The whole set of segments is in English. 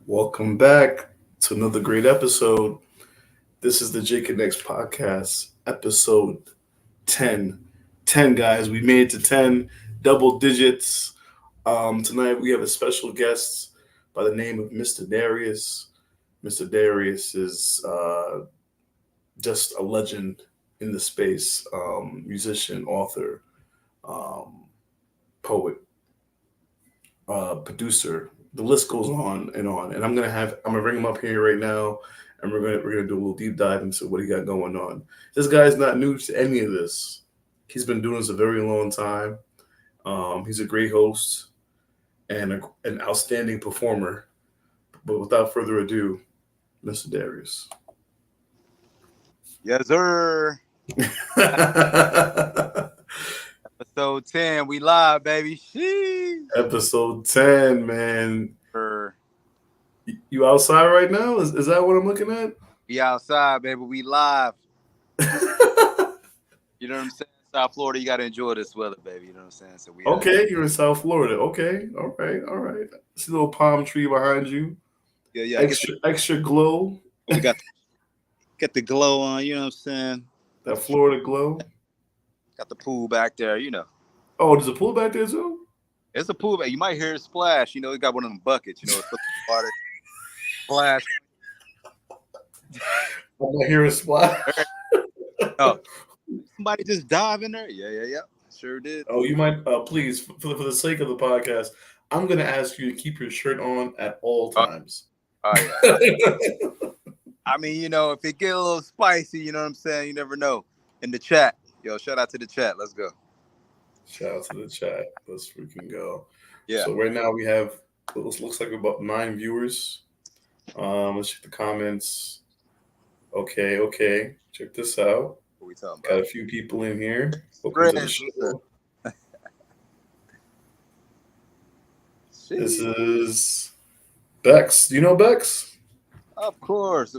Welcome back to another great episode. This is the JKNX podcast, episode 10. 10, guys. We made it to 10, double digits. Tonight we have a special guest by the name of Mr. Darius. Mr. Darius is just a legend in the space, musician, author, poet, producer. The list goes on and on. And I'm gonna bring him up here right now, and we're gonna do a little deep dive into what he got going on. This guy's not new to any of this. He's been doing this a very long time. He's a great host and an outstanding performer. But without further ado, Mr. Darius. Yes, sir. Episode 10, we live, baby. Sheesh. Episode 10, man. You outside right now? Is that what I'm looking at? We outside, baby. We live. You know what I'm saying? South Florida, you got to enjoy this weather, baby. You know what I'm saying? So we okay, you're in South Florida. Okay, all right. See a little palm tree behind you. Yeah. Extra glow. We got the glow on, you know what I'm saying? That Florida glow. Got the pool back there, you know. Oh, there's a pool back there too? It's a pool back. You might hear it splash. You know, it got one of them buckets, you know, it's put the water splash. I might hear a splash. Oh, somebody just dive in there? Yeah. Sure did. Oh, you might, please, for the sake of the podcast, I'm going to ask you to keep your shirt on at all times. Yeah. I mean, you know, if it get a little spicy, you know what I'm saying? You never know. In the chat. Yo, shout out to the chat. Let's go. Shout out to the chat. Let's freaking go. Yeah. So right now we have, it looks like about 9 viewers. Let's check the comments. Okay. Check this out. What we talking about? Got a few people in here. This is Bex. Do you know Bex? Of course.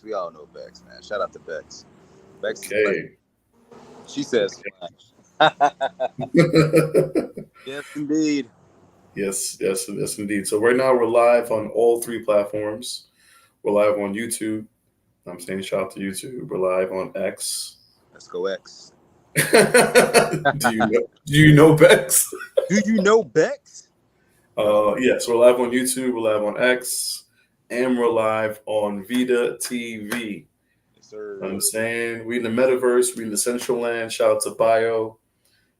We all know Bex, man. Shout out to Bex. Bex. Okay. She says yes, indeed. Yes, indeed. So right now we're live on all 3 platforms. We're live on YouTube. I'm saying shout out to YouTube. We're live on X. Let's go X. Do you know Bex? Do you know Bex? Yes, we're live on YouTube. We're live on X, and we're live on Vita TV. Sir. You know what I'm saying? We in the metaverse, we in the central land. Shout out to Bio.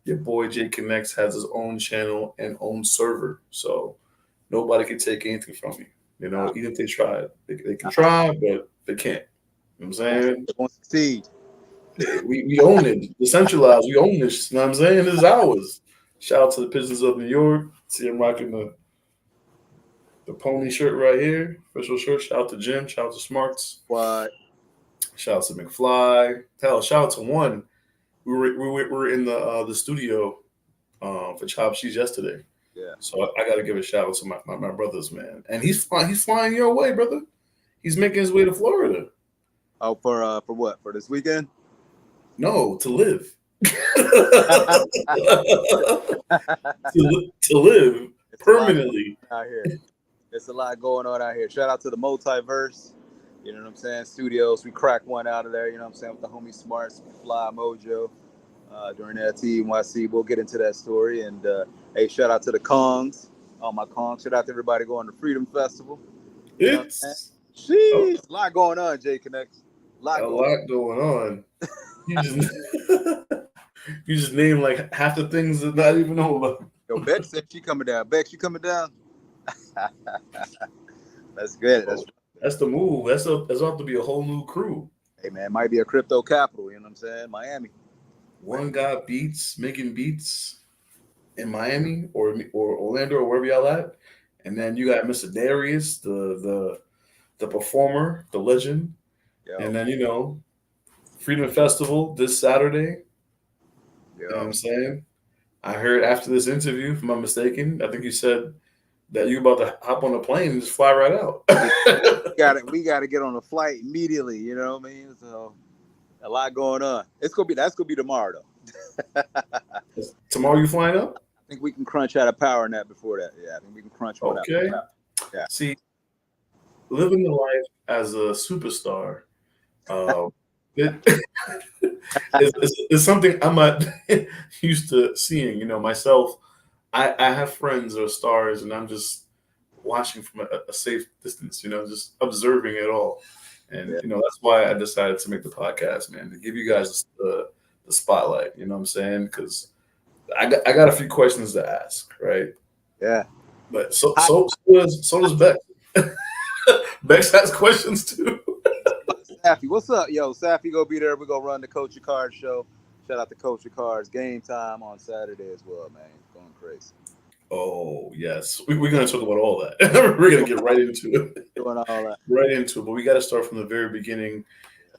Your boy JKNX has his own channel and own server. So nobody can take anything from me. You know, even if they try. They can try, but they can't. You know what I'm saying? They won't succeed. We own it. Decentralized. We own this. You know what I'm saying? This is ours. Shout out to the Pistons of New York. See him rocking the pony shirt right here. Official shirt. Shout out to Jim. Shout out to Smarts. What? Shout out to McFly. Hell, shout out to One. We were in the studio for Chop Cheese yesterday. Yeah. So I got to give a shout out to my brothers, man. And he's flying your way, brother. He's making his way to Florida. Oh, for what? For this weekend? No, to live. to live permanently out here. There's a lot going on out here. Shout out to the multiverse. You know what I'm saying? Studios. We cracked one out of there. You know what I'm saying? With the homie Smarts, Fly Mojo, during NFTNYC. We'll get into that story. And hey, shout out to the Kongs. All my Kongs. Shout out to everybody going to Freedom Festival. It's a lot going on, JKNX. A lot going on. You just named like half the things that I didn't even know about. Yo, Bex said she coming down. Bex, you coming down? That's good. That's the move. That's about to be a whole new crew. Hey man, might be a crypto capital. You know what I'm saying? Miami. One guy making beats in Miami or Orlando or wherever y'all at, and then you got Mr. Darius, the performer, the legend, and then Freedom Festival this Saturday. You know what I'm saying? I heard after this interview, if I'm not mistaken, I think you said that you about to hop on a plane and just fly right out. we gotta get on a flight immediately, you know what I mean? So a lot going on. That's gonna be tomorrow though. Tomorrow you flying up? I think we can crunch out a power nap before that. Yeah, I think we can crunch one out. Okay. Yeah. See, living the life as a superstar, it, it's something I'm not used to seeing. You know, myself, I have friends or stars, and I'm just watching from a safe distance. You know, just observing it all. And you know, that's why I decided to make the podcast, man, to give you guys the spotlight. You know what I'm saying? Because I got a few questions to ask, right? Yeah. But so does Bex. Bex has questions too. Safi, what's up, yo? Safi gonna be there. We're gonna run the Coach Your Cards show. Shout out to Coach Your Cards. Game time on Saturday as well, man. It's going crazy. Oh yes, we're gonna talk about all that. We're gonna get right into it. Doing all that. Right into it, but we got to start from the very beginning.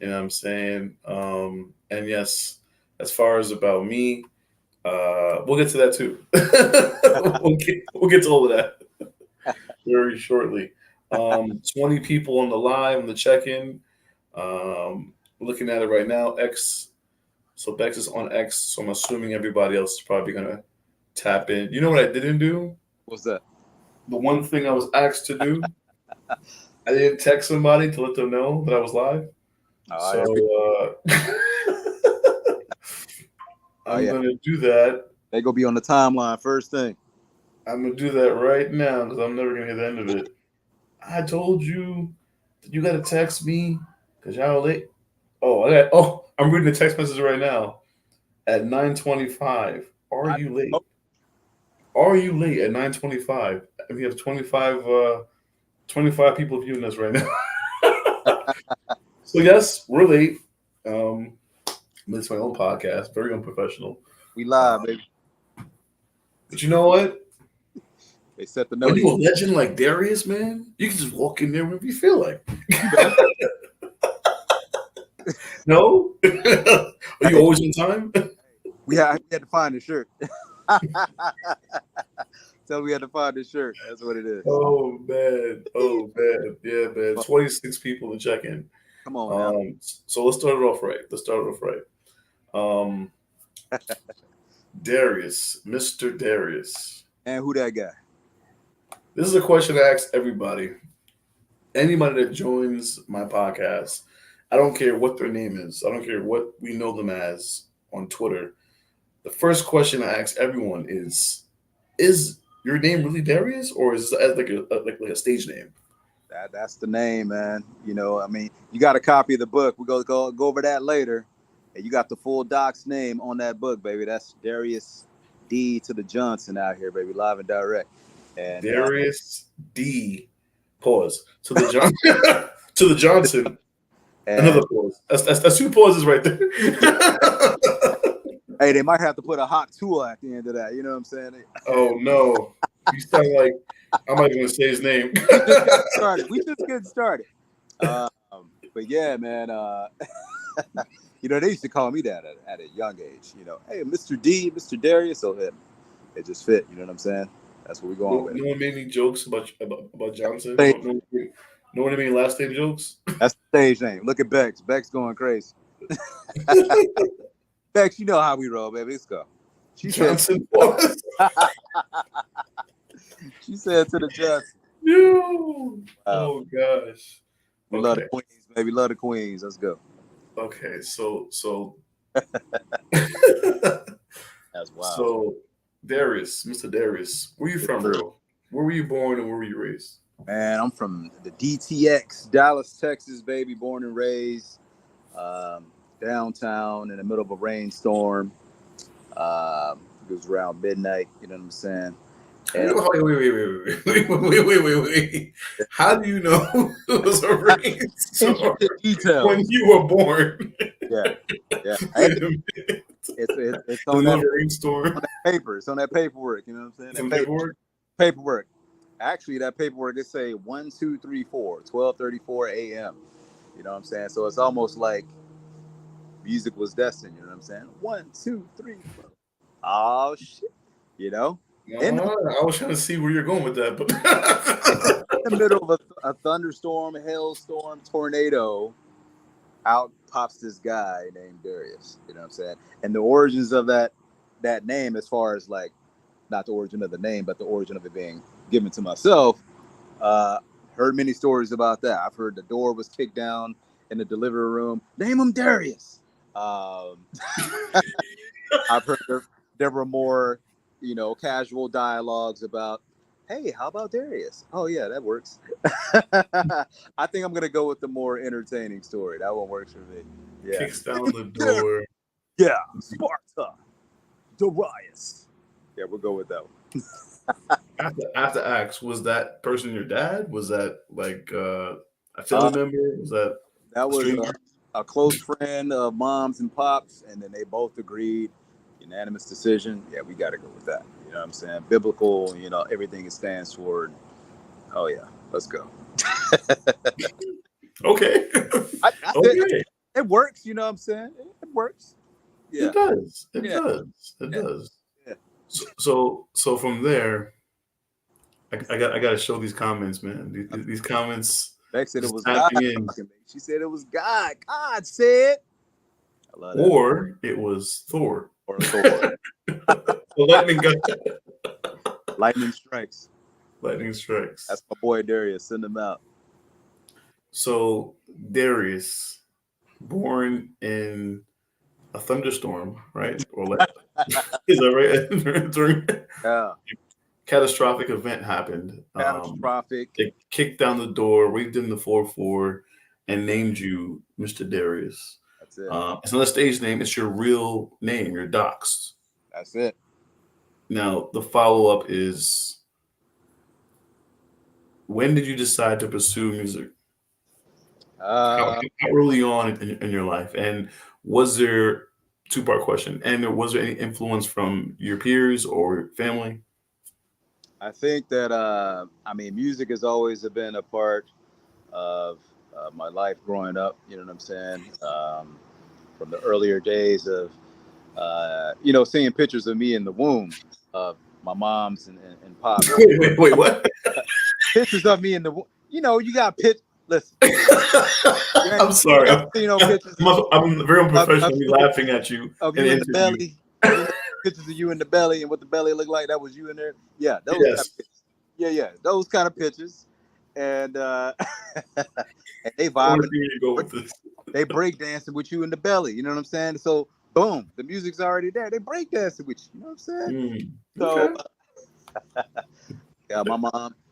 You know what I'm saying? And yes, as far as about me, we'll get to that too. we'll get to all of that very shortly. 20 people on the live on the check-in. Looking at it right now, X. So Bex is on X. So I'm assuming everybody else is probably gonna tap in. You know what I didn't do? What's that? The one thing I was asked to do, I didn't text somebody to let them know that I was live. I'm gonna do that. They gonna be on the timeline first thing. I'm gonna do that right now because I'm never gonna hear the end of it. I told you that you gotta text me because y'all late. I'm reading the text message right now at 9:25. Are you late? Are you late at 9:25? And we have 25 people viewing us right now. So yes, we're late. It's my own podcast, very unprofessional. We live, baby. But you know what? They set the note. When you're a legend like Darius, man, you can just walk in there whenever you feel like. No? Are you always on time? We had to find the shirt. So we had to find the shirt. That's what it is. Oh man. Yeah, man. 26 people to check in. Come on now. So let's start it off right. Darius, Mr. Darius. And who that guy? This is a question I ask everybody. Anybody that joins my podcast, I don't care what their name is. I don't care what we know them as on Twitter. The first question I ask everyone is your name really Darius, or is it like a stage name? That's the name, man. You know, I mean, you got a copy of the book. We go over that later. And you got the full doc's name on that book, baby. That's Darius D to the Johnson out here, baby, live and direct. And Darius D. Pause to the Johnson. To the Johnson. Another pause. That's two pauses right there. Hey, they might have to put a hot tool at the end of that. You know what I'm saying? Oh no, you sound like I'm not even gonna say his name. We just getting started. But yeah, man. You know, they used to call me that at a young age. You know, hey, Mr. D, Mr. Darius. So it just fit. You know what I'm saying? That's what we're going with. No one made any jokes about Johnson. No one made any last name jokes. That's the stage name. Look at Bex. Bex going crazy. Bex, you know how we roll, baby. Let's go. Johnson. She said to the Johnson. No. Oh gosh. We love the Queens, baby. Love the Queens. Let's go. Okay, so that's wild. So Darius, Mr. Darius, where you from, bro? Where were you born and where were you raised? Man, I'm from the DTX, Dallas, Texas, baby. Born and raised downtown in the middle of a rainstorm. It was around midnight. You know what I'm saying? And Wait. How do you know it was a rainstorm when you were born? Yeah. It's on that rainstorm. On that paper. It's on that paperwork. You know what I'm saying? That paperwork. Actually, that paperwork, they say 1, 2, 3, 4, 12:34 a.m. You know what I'm saying? So it's almost like music was destined. You know what I'm saying? 1, 2, 3, 4. Oh shit! You know. I was trying to see where you're going with that, but in the middle of a thunderstorm, hailstorm, tornado, out pops this guy named Darius. You know what I'm saying? And the origins of that name, as far as like, not the origin of the name, but the origin of it being given to myself, heard many stories about that. I've heard the door was kicked down in the delivery room. Name him Darius. I've heard there were more, casual dialogues about, hey, how about Darius? Oh yeah, that works. I think I'm gonna go with the more entertaining story. That one works for me. Yeah. Kicks down the door. Yeah, Sparta, Darius. Yeah, we'll go with that one. I have to ask, was that person your dad? Was that like a family member? Was that was a close friend of mom's and pops, and then they both agreed, unanimous decision. Yeah, we got to go with that. You know what I'm saying? Biblical, everything it stands for. Oh yeah, let's go. Okay. Okay. It works. You know what I'm saying? It works. Yeah. It does. It does. Yeah. So from there, I got to show these comments, man. These comments. Beck said it was God. She said it was God. God said. I love that. Or it was Thor. Or Thor. Lightning got. Lightning strikes. Lightning strikes. That's my boy Darius. Send him out. So Darius, born in a thunderstorm, right? Or like, is that right? During catastrophic event happened. Catastrophic. They kicked down the door, waved in the 4-4, and named you Mr. Darius. That's it. It's not a stage name. It's your real name. You're doxed. That's it. Now, the follow-up is, when did you decide to pursue music? How early on in your life? And was there, two-part question, and was there any influence from your peers or family? I think that, music has always been a part of my life growing up, you know what I'm saying? From the earlier days of, seeing pictures of me in the womb of my mom's and pops. Wait, what? Pictures of me in the womb. You got listen. I'm sorry. Pictures I'm very unprofessionally laughing at you. Of you in the belly. Pictures of you in the belly and what the belly looked like. That was you in there. Yeah, those kind of pictures. Those kind of pictures. And, and they vibing. They break dancing with you in the belly. You know what I'm saying? So boom, the music's already there. They break dancing with you. You know what I'm saying? So yeah, my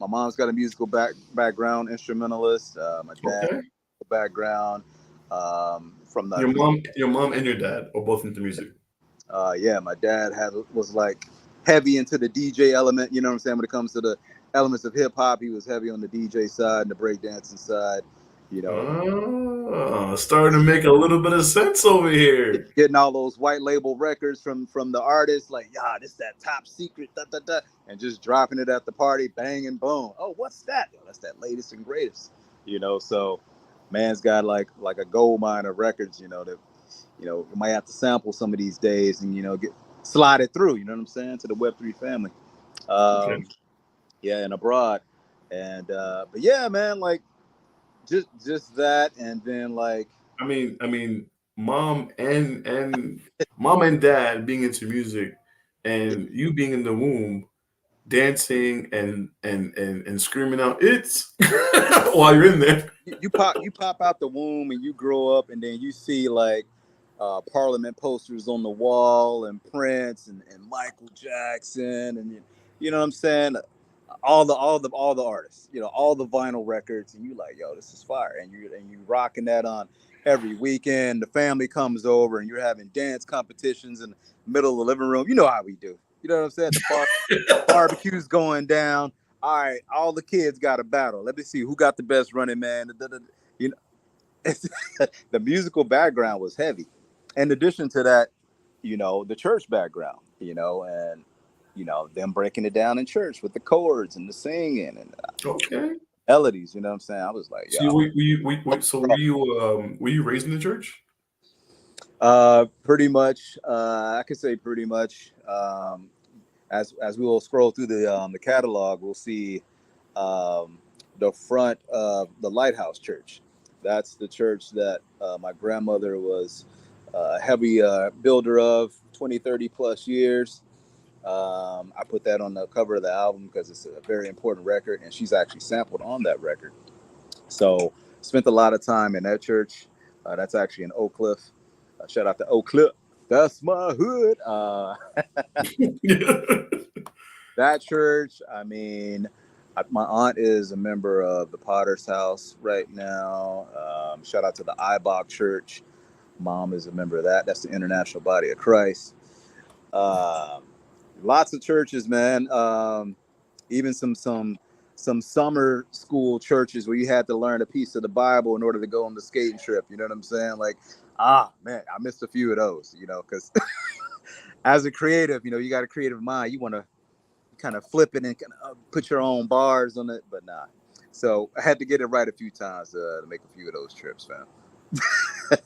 mom's got a musical background, instrumentalist. My dad background from the your mom and your dad are both into music. Yeah, my dad was like heavy into the DJ element. You know what I'm saying? When it comes to the elements of hip hop, he was heavy on the DJ side and the breakdancing side. Starting to make a little bit of sense over here. Getting all those white label records from the artists, like, this that top secret, and just dropping it at the party, bang and boom. Oh, what's that? That's that latest and greatest. So man's got like a gold mine of records, that you might have to sample some of these days and get slide it through, you know what I'm saying, to the Web3 family. And abroad. And but yeah, man, like just that, and then like I mean mom and dad being into music and you being in the womb dancing and screaming out it's while you're in there. You pop out the womb and you grow up, and then you see like Parliament posters on the wall, and Prince and Michael Jackson, and you know what I'm saying, all the artists, all the vinyl records, and you like, yo, this is fire, and you rocking that on every weekend. The family comes over and you're having dance competitions in the middle of the living room. You know how we do. You know what I'm saying? The barbecue's going down. All right, all the kids got a battle. Let me see who got the best running man. The musical background was heavy. In addition to that, the church background, and them breaking it down in church with the chords and the singing and melodies. You know what I'm saying? I was like, so were you raised in the church? Pretty much. I could say pretty much. As we will scroll through the catalog, we'll see the front of the Lighthouse Church. That's the church that my grandmother was a heavy builder of 20, 30 plus years. I put that on the cover of the album because it's a very important record, and she's actually sampled on that record. So spent a lot of time in that church. That's actually in Oak Cliff. Shout out to Oak Cliff. That's my hood. That church, I mean, my aunt is a member of the Potter's House right now. Shout out to the IBOC Church. Mom is a member of that. That's the International Body of Christ. Lots of churches, man. Even some summer school churches where you had to learn a piece of the Bible in order to go on the skating trip. You know what I'm saying? Like, man, I missed a few of those, you know, because as a creative, you know, you got a creative mind. You want to kind of flip it and kind of put your own bars on it, but nah. So I had to get it right a few times to make a few of those trips, fam.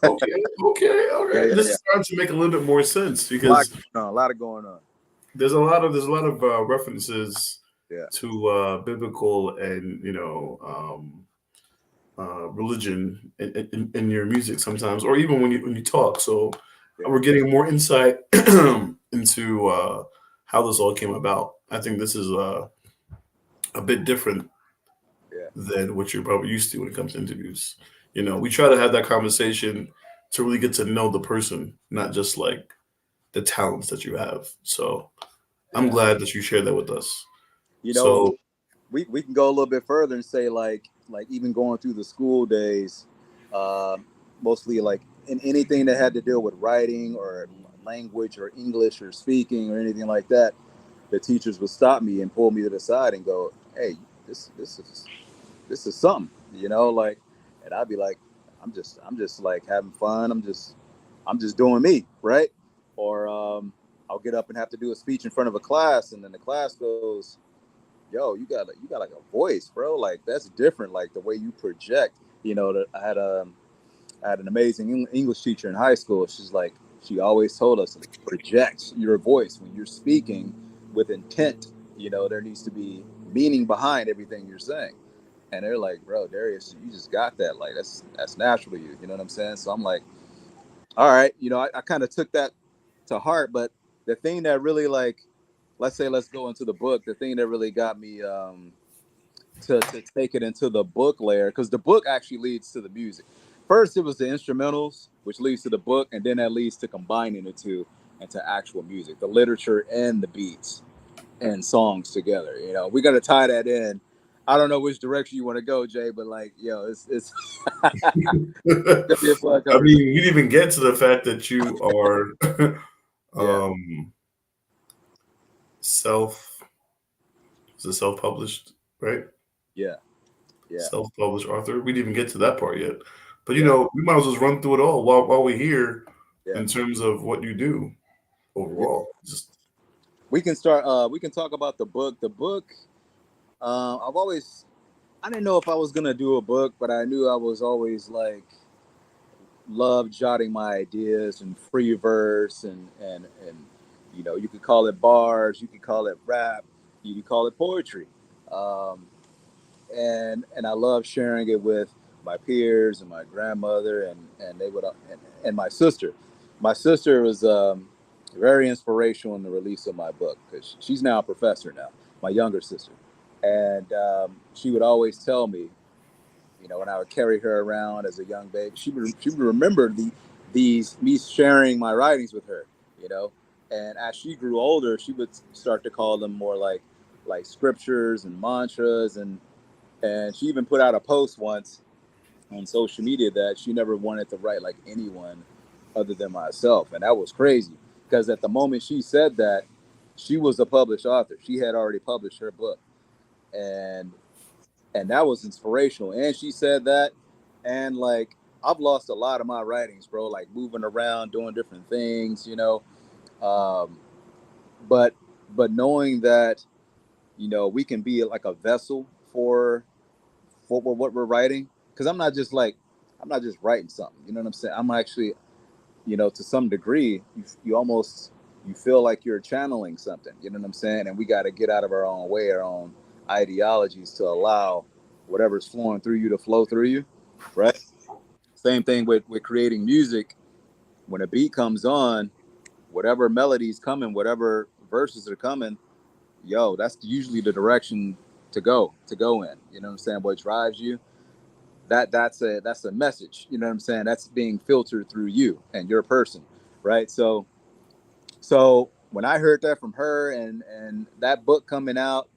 Okay. Yeah. This is starting to make a little bit more sense because a lot of going on. There's a lot of references to biblical and, you know, religion in your music sometimes, or even when you talk. So we're getting more insight into how this all came about. I think this is a bit different than what you're probably used to when it comes to interviews. You know, we try to have that conversation to really get to know the person, not just like the talents that you have. So I'm glad that you shared that with us. You know, so, we can go a little bit further and say like even going through the school days, mostly like in anything that had to deal with writing or language or English or speaking or anything like that, the teachers would stop me and pull me to the side and go, "Hey, this is something," you know, like, and I'd be like, I'm just like having fun. I'm just doing me, right? Or I'll get up and have to do a speech in front of a class, and then the class goes, "Yo, you got like a voice, bro. Like that's different. Like the way you project." You know, I had an amazing English teacher in high school. She always told us, like, project your voice when you're speaking with intent. You know, there needs to be meaning behind everything you're saying. And they're like, "Bro, Darius, you just got that. Like that's natural to you." You know what I'm saying? So I'm like, all right, you know, I kind of took that to heart. But the thing that really, like, let's go into the book. The thing that really got me to take it into the book layer, because the book actually leads to the music. First, it was the instrumentals, which leads to the book, and then that leads to combining the two into actual music, the literature and the beats and songs together. You know, we got to tie that in. I don't know which direction you want to go, Jay, but like, yo, it's I mean, we didn't even get to the fact that you are self-published, right? Yeah. Self-published author. We didn't even get to that part yet. But you know, we might as well just run through it all while we're here in terms of what you do overall. Just we can start. We can talk about the book. The book. I didn't know if I was gonna do a book, but I knew I was always like loved jotting my ideas and free verse and you know, you could call it bars, you could call it rap, you could call it poetry, and I love sharing it with my peers and my grandmother and they would and my sister. My sister was very inspirational in the release of my book because she's now a professor now. My younger sister. And she would always tell me, you know, when I would carry her around as a young baby, she would remember these me sharing my writings with her, you know. And as she grew older, she would start to call them more like scriptures and mantras, and she even put out a post once on social media that she never wanted to write like anyone other than myself, and that was crazy because at the moment she said that, she was a published author. She had already published her book. And that was inspirational. And she said that, and like I've lost a lot of my writings, bro, like moving around doing different things, you know, but knowing that, you know, we can be like a vessel for what we're writing, because I'm not just writing something, you know what I'm saying? I'm actually, you know, to some degree you almost feel like you're channeling something, you know what I'm saying? And we got to get out of our own way, our own ideologies, to allow whatever's flowing through you to flow through you, right? Same thing with creating music. When a beat comes on, whatever melodies come in, whatever verses are coming, yo, that's usually the direction to go in. You know what I'm saying? What drives you, that's a message. You know what I'm saying? That's being filtered through you and your person, right? So when I heard that from her and that book coming out,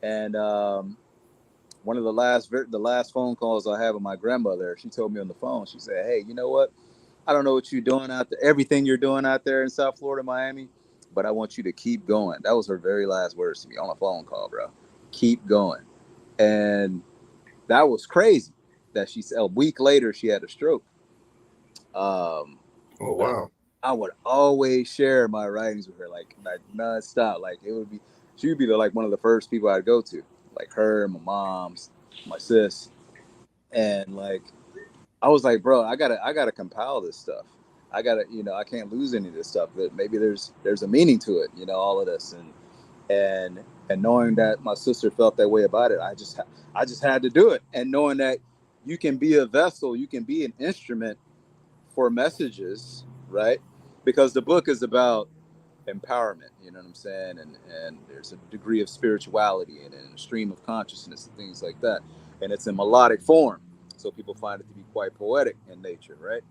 and one of the last phone calls I had with my grandmother, she told me on the phone, she said, "Hey, you know what? I don't know what you're doing out there, everything you're doing out there in South Florida, Miami, but I want you to keep going." That was her very last words to me on a phone call, bro. Keep going. And that was crazy that she said a week later she had a stroke. Oh, wow. I would always share my writings with her, like nonstop. Like she would be like one of the first people I'd go to, like her, my mom's, my sis. And like, I was like, bro, I gotta compile this stuff. I gotta, I can't lose any of this stuff. But maybe there's a meaning to it, all of this, and knowing that my sister felt that way about it, I just had to do it. And knowing that you can be a vessel, you can be an instrument for messages, right? Because the book is about empowerment, you know what I'm saying? And there's a degree of spirituality and a stream of consciousness and things like that. And it's in melodic form. So people find it to be quite poetic in nature, right?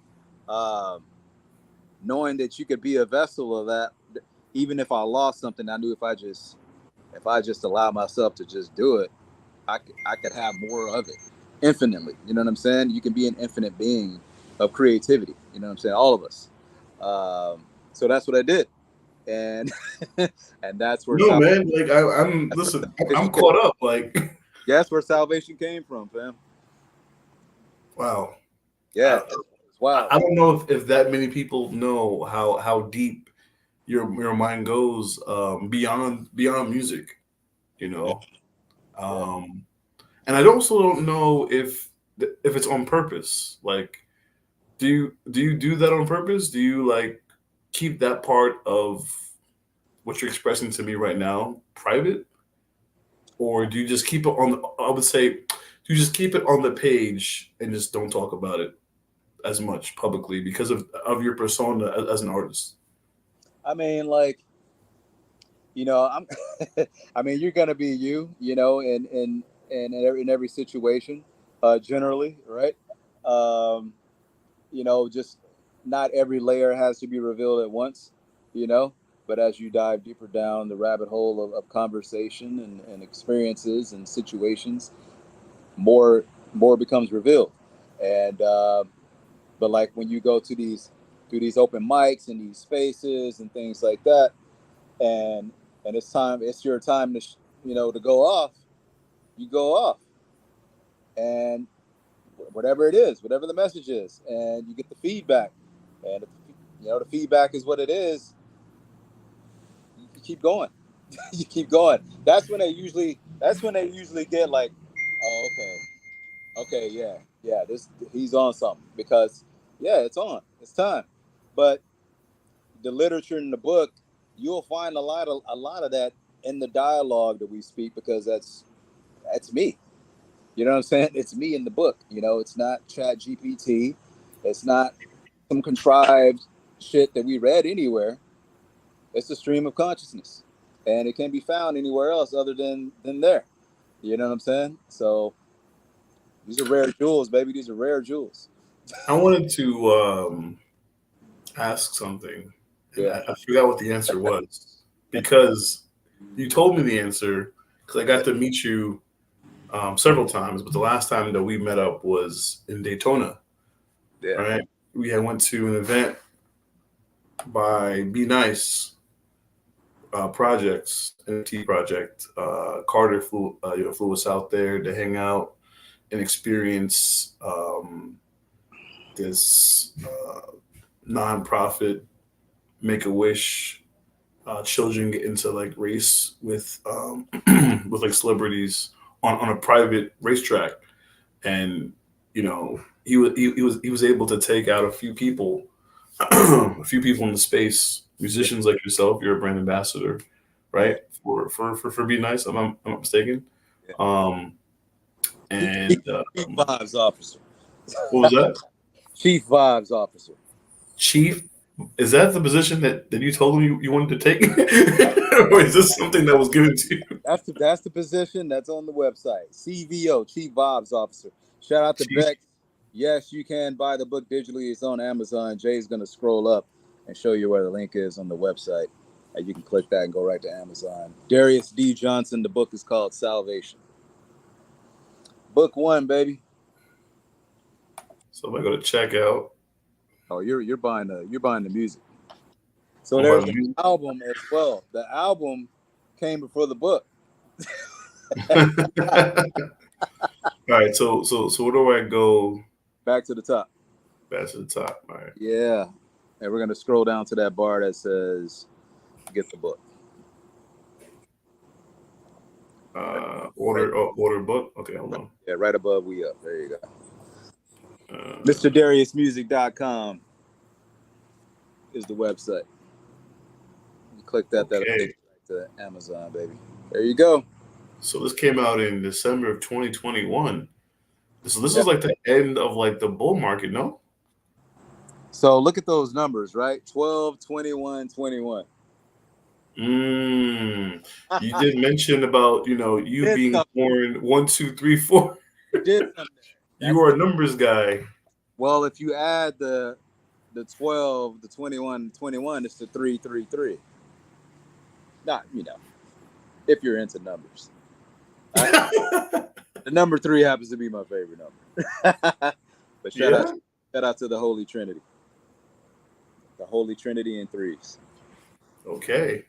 Knowing that you could be a vessel of that, even if I lost something, I knew if I just allow myself to just do it, I could have more of it infinitely. You know what I'm saying? You can be an infinite being of creativity. You know what I'm saying? All of us. So that's what I did. And and that's where man, like I'm caught up. Like, yeah, that's where salvation came from, fam. Wow. Yeah. Wow. I don't know if that many people know how deep your mind goes beyond music, Yeah. And I also don't know if it's on purpose. Like, do you do that on purpose? Do you like keep that part of what you're expressing to me right now private, or do you just keep it on? I would say, do you just keep it on the page and just don't talk about it as much publicly because of your persona as an artist? I mean, like, I'm I mean, you're gonna be you, in every situation, generally, right? Just not every layer has to be revealed at once, but as you dive deeper down the rabbit hole of conversation and experiences and situations, more becomes revealed. And but like when you go to these open mics and these spaces and things like that, and it's your time to to go off, you go off, and whatever it is, whatever the message is, and you get the feedback, and the feedback is what it is. You keep going. You keep going. That's when they usually get like, oh, okay, yeah, he's on something, because it's on, it's time. But the literature in the book, you'll find a lot of that in the dialogue that we speak, because that's me. You know what I'm saying? It's me in the book. It's not Chat GPT. It's not some contrived shit that we read anywhere. It's a stream of consciousness, and it can be found anywhere else other than there. You know what I'm saying? So these are rare jewels, baby. These are rare jewels. I wanted to ask something. Yeah. I forgot what the answer was, because you told me the answer, because I got to meet you several times, but the last time that we met up was in Daytona. Yeah. Right? We had went to an event by Be Nice Projects, NFT project. Carter flew us out there to hang out and experience this nonprofit Make-A-Wish. Children get into like race with with like celebrities on a private racetrack, and he was able to take out a few people in the space, musicians like yourself. You're a brand ambassador, right? For Be Nice, I'm not mistaken. And Chief Vibes Officer. what was that? Chief Vibes Officer. Chief Is that the position that you told him you wanted to take? Or is this something that was given to you? That's the position that's on the website. CVO, Chief Vibes Officer. Shout out to Chief. Beck. Yes, you can buy the book digitally. It's on Amazon. Jay's going to scroll up and show you where the link is on the website. And you can click that and go right to Amazon. Darius D. Johnson. The book is called Salvation. Book 1, baby. So if I go to checkout. Oh, you're buying the music. So there's an album as well. The album came before the book. All right, so where do I go? Back to the top. Back to the top. All right. Yeah. And we're gonna scroll down to that bar that says get the book. Order book. Okay, hold on. Yeah, right above we up. There you go. MrDariusMusic.com is the website. You click that, that'll take you right to Amazon, baby. There you go. So this came out in December of 2021. So this is like the end of like the bull market, no? So look at those numbers, right? 12, 21, 21. You did mention about, you being born 1, 2, 3, 4. You are a numbers guy. Well, if you add the 12, the 21, 21, it's the 333. Not, if you're into numbers. The number 3 happens to be my favorite number. But shout out to the Holy Trinity. The Holy Trinity in threes. Okay.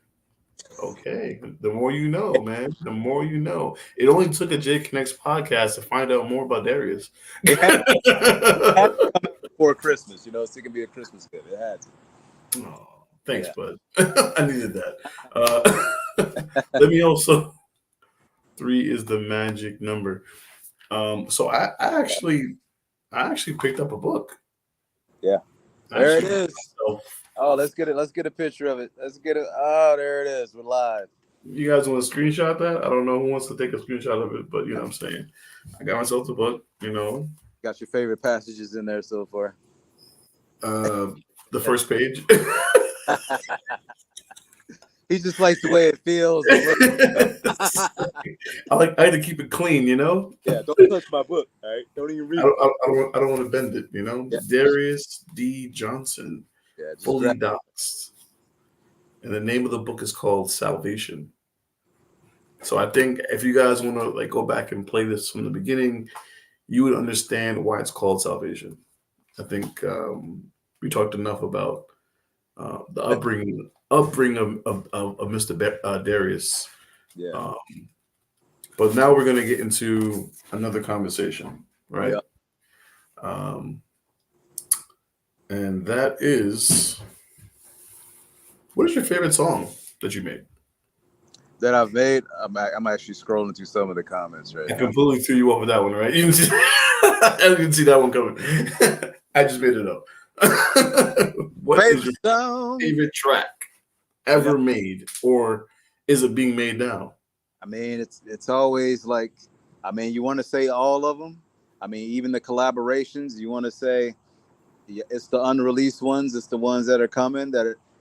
The more you know, man. The more you know. It only took a JKNX podcast to find out more about Darius. It had to come before Christmas, so it can be a Christmas gift. It had to. Oh, thanks, bud. I needed that. Let me also. 3 is the magic number. So I actually picked up a book. Yeah. There it is. Oh, let's get it. Let's get a picture of it. Let's get it. Oh, there it is. We're live. You guys want to screenshot that? I don't know who wants to take a screenshot of it, but you know what I'm saying. I got myself the book, Got your favorite passages in there so far? The first page. He just likes the way it feels. I like to keep it clean, Yeah, don't touch my book. All right, don't even read it. I don't want to bend it, Yeah. Darius D. Johnson, fully doxed, and the name of the book is called Salvation. So I think if you guys want to go back and play this from the beginning, you would understand why it's called Salvation. I think we talked enough about the upbringing of Mr. Darius. Yeah. But now we're going to get into another conversation, right? Yeah. And that is, what is your favorite song that you made? That I've made? I'm actually scrolling through some of the comments right now. I completely threw you off with that one, right? I didn't see that one coming. I just made it up. What is your favorite track ever made, or is it being made now? I mean, it's always like, you want to say all of them. Even the collaborations, you want to say it's the unreleased ones. It's the ones that are coming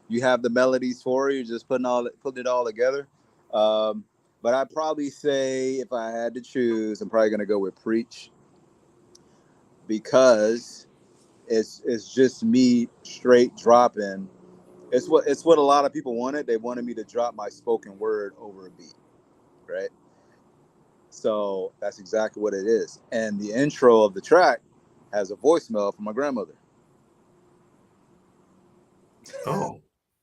you have the melodies for. You're just putting it all together. But I'd probably say, if I had to choose, I'm probably going to go with Preach, because it's just me straight dropping. It's what a lot of people wanted. They wanted me to drop my spoken word over a beat, right? So that's exactly what it is. And the intro of the track has a voicemail from my grandmother. Oh,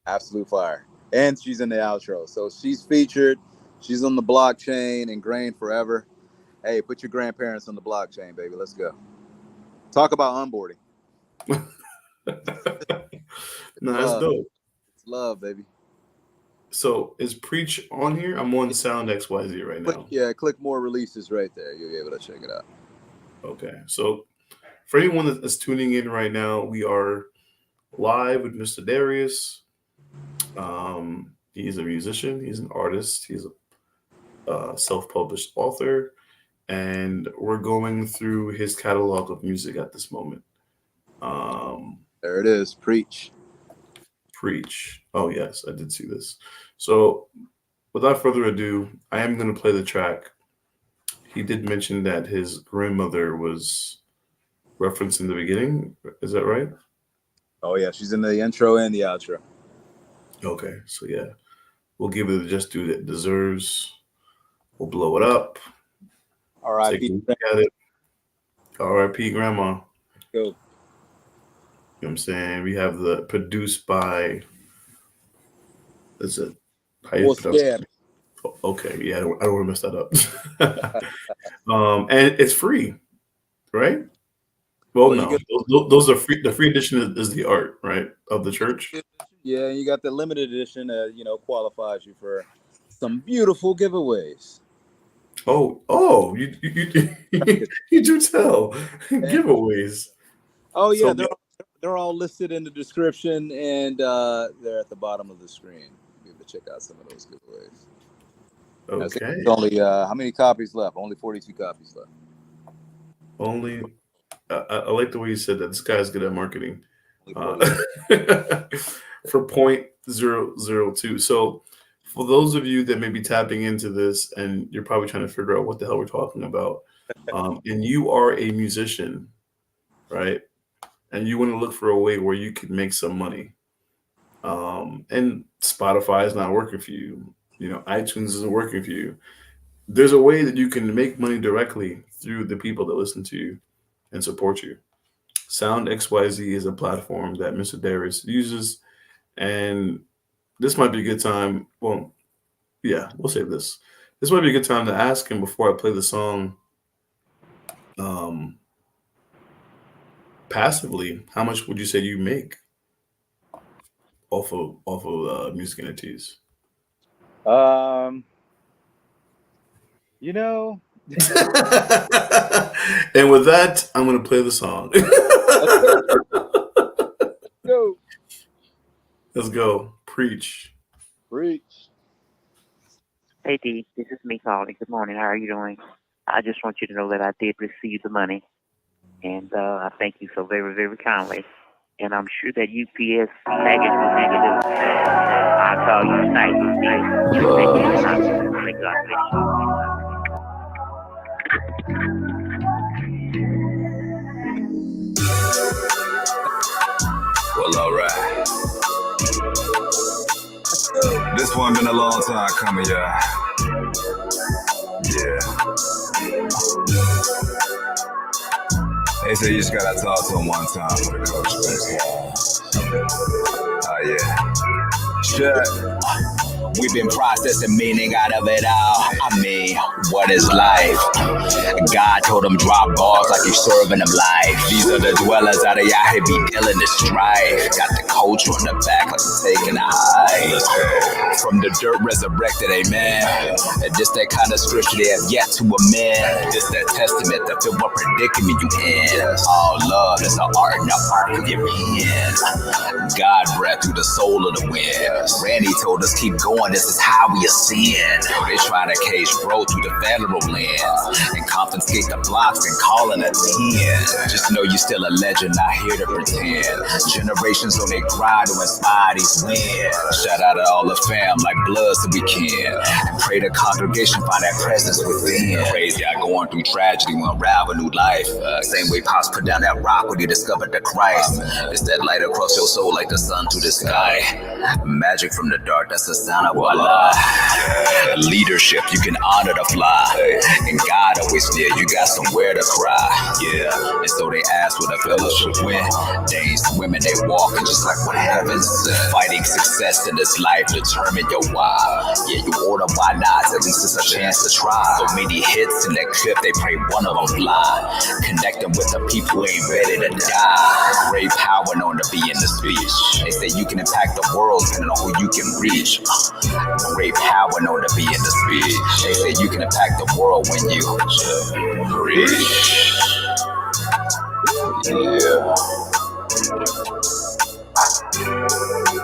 absolute fire. And she's in the outro. So she's featured. She's on the blockchain, ingrained forever. Hey, put your grandparents on the blockchain, baby. Let's go. Talk about onboarding. No, that's dope. It's love, baby. So is Preach on here? I'm on SoundXYZ right now. Click more releases right there. You'll be able to check it out. Okay. So for anyone that's tuning in right now, we are live with Mr. Darius. He's a musician. He's an artist. He's a self-published author. And we're going through his catalog of music at this moment. There it is. Preach. Preach. Oh, yes, I did see this. So, without further ado, I am going to play the track. He did mention that his grandmother was referenced in the beginning. Is that right? Oh, yeah. She's in the intro and the outro. Okay. So, yeah, we'll give it the just due that it deserves. We'll blow it up. R.I.P. Take a look at it. R.I.P. Grandma. Go. You know what I'm saying? We have the produced by, is it? Okay, yeah, I don't want to mess that up. And it's free, right? Well, no, those are free. The free edition is the art, right, of the church. Yeah, you got the limited edition that qualifies you for some beautiful giveaways. Oh, you you do tell giveaways. Oh yeah, so, they're all listed in the description, and they're at the bottom of the screen. Be able to check out some of those giveaways. Okay. There's only how many copies left? Only 42 copies left. Only. I like the way you said that. This guy's good at marketing. For 0.002. So, for those of you that may be tapping into this and you're probably trying to figure out what the hell we're talking about, and you are a musician, right? And you want to look for a way where you can make some money, and Spotify is not working for you, iTunes isn't working for you. There's a way that you can make money directly through the people that listen to you and support you. SoundXYZ is a platform that Mr. Darius uses, and this might be a good time. Well, yeah, we'll save this. This might be a good time to ask him before I play the song. Passively, how much would you say you make off of music NFTs? And with that, I'm going to play the song. Go. Let's go. Preach. Hey, D, this is me calling. Good morning. How are you doing? I just want you to know that I did receive the money, and I thank you so very, very kindly. And I'm sure that UPS package will be delivered. I'll call you tonight. Thank God. Well, all right. This one been a long time coming, y'all. Yeah. They say you just gotta talk to him one time for the coach. Oh, yeah. Shut. We've been processing meaning out of it all. I mean, what is life? God told them drop bars like you're serving them life. These are the dwellers out of y'all here be dealing the strife. Got the culture on the back like I'm taking a high. From the dirt resurrected, amen. And this that kind of scripture they have yet to amend. This that testament to fit what predicament you in. All love is the art and the arc of your pen. God breath through the soul of the wind. Randy told us keep going. This is how we ascend. They try to cage bro through the federal lands and confiscate the blocks and call it a 10. Just know you still a legend, not here to pretend. Generations on their grind to inspire these wins. Shout out to all the fam like blood so we can. And pray the congregation find that presence within. Crazy, I going through tragedy when unravel new life. Same way Pops put down that rock when he discovered the Christ. It's that light across your soul like the sun to the sky. Magic from the dark, that's the sound of voila. Leadership, you can honor the fly. And God always near, you got somewhere to cry. Yeah, and so they ask what a fellowship went. Days, women, they walking just like what heaven said. Fighting success in this life, determine your why. Yeah, you order why not, at least it's a chance to try. So many hits in that clip, they pray one of them fly. Connecting with the people who ain't ready to die. Great power known to be in the speech. They say you can impact the world depending on who you can reach. Great power known to be in the speech. They say you can impact the world when you reach. Yeah.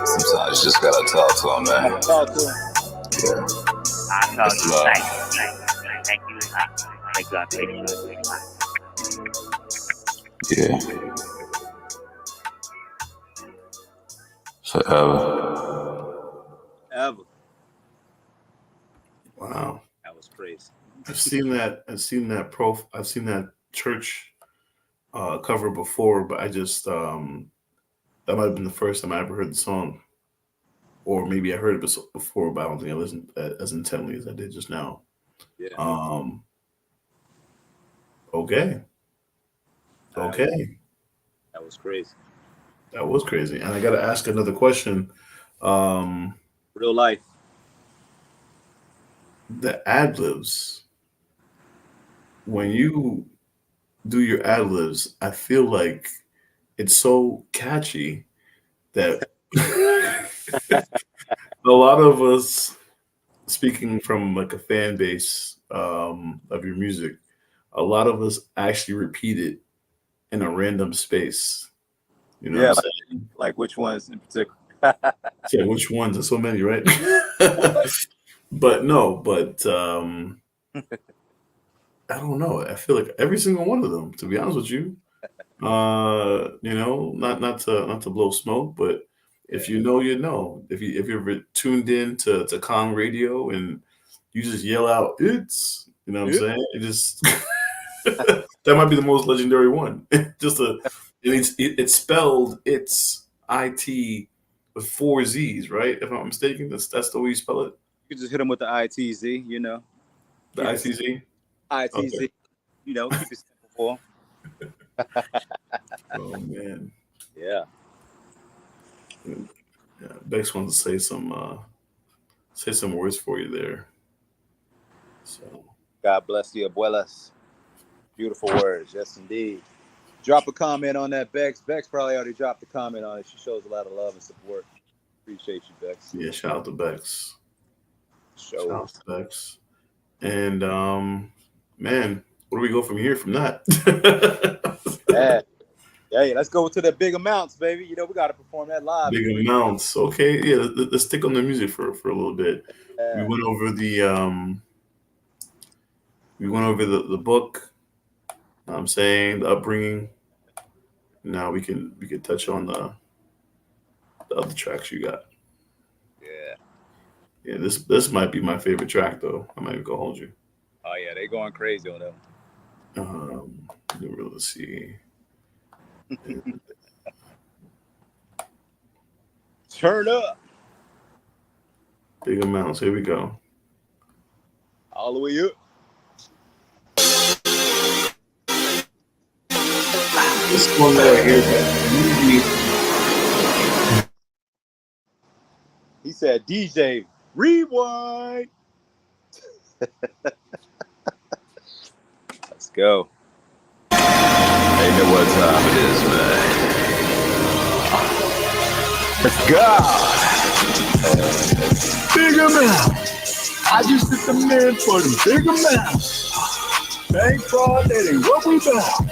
Sometimes you just gotta talk to him, man. Talk to him. Yeah. I'll call you tonight. Thank you. Thank God. Yeah. Forever. I've seen that. I've seen that church cover before, but I just that might have been the first time I ever heard the song, or maybe I heard it before, but I don't think I listened as intently as I did just now. Yeah. Okay. That was crazy. That was crazy. And I got to ask another question. Real life. The ad libs, when you do your ad libs, I feel like it's so catchy that a lot of us, speaking from like a fan base of your music, a lot of us actually repeat it in a random space. You know what I'm saying? Like which ones in particular? Yeah, which ones? There's so many, right? But I don't know. I feel like every single one of them, to be honest with you. Not to blow smoke, but if you know, you know. If you're tuned in to Kong Radio and you just yell out, "It's," you know what I'm saying? It just that might be the most legendary one. It's spelled IT with 4 Z's, right? If I'm not mistaken, that's the way you spell it. You can just hit them with the ITZ, you know. The ITZ? ITZ. Okay. You know, keep it simple for them. Oh man. Yeah. Bex wants to say some words for you there. So God bless the abuelas. Beautiful words, yes indeed. Drop a comment on that, Bex. Bex probably already dropped a comment on it. She shows a lot of love and support. Appreciate you, Bex. yeah, shout out to Bex. Shout out to Bex. And man, where do we go from here from that? Hey, let's go to the big amounts, baby. You know, we got to perform that live. Big amounts. Okay, yeah, let's stick on the music for a little bit. We went over the book. I'm saying the upbringing. Now we can touch on the other tracks you got. Yeah, this might be my favorite track though. I might even go hold you. Oh yeah, they going crazy on them. Let's see. Turn up. Big amounts. Here we go. All the way up. This one right here. He said, DJ, rewind. Let's go. They know what time it is, man. Let's go. Big amount. I just hit the man for the big amount. Bank fraud, that ain't what we about.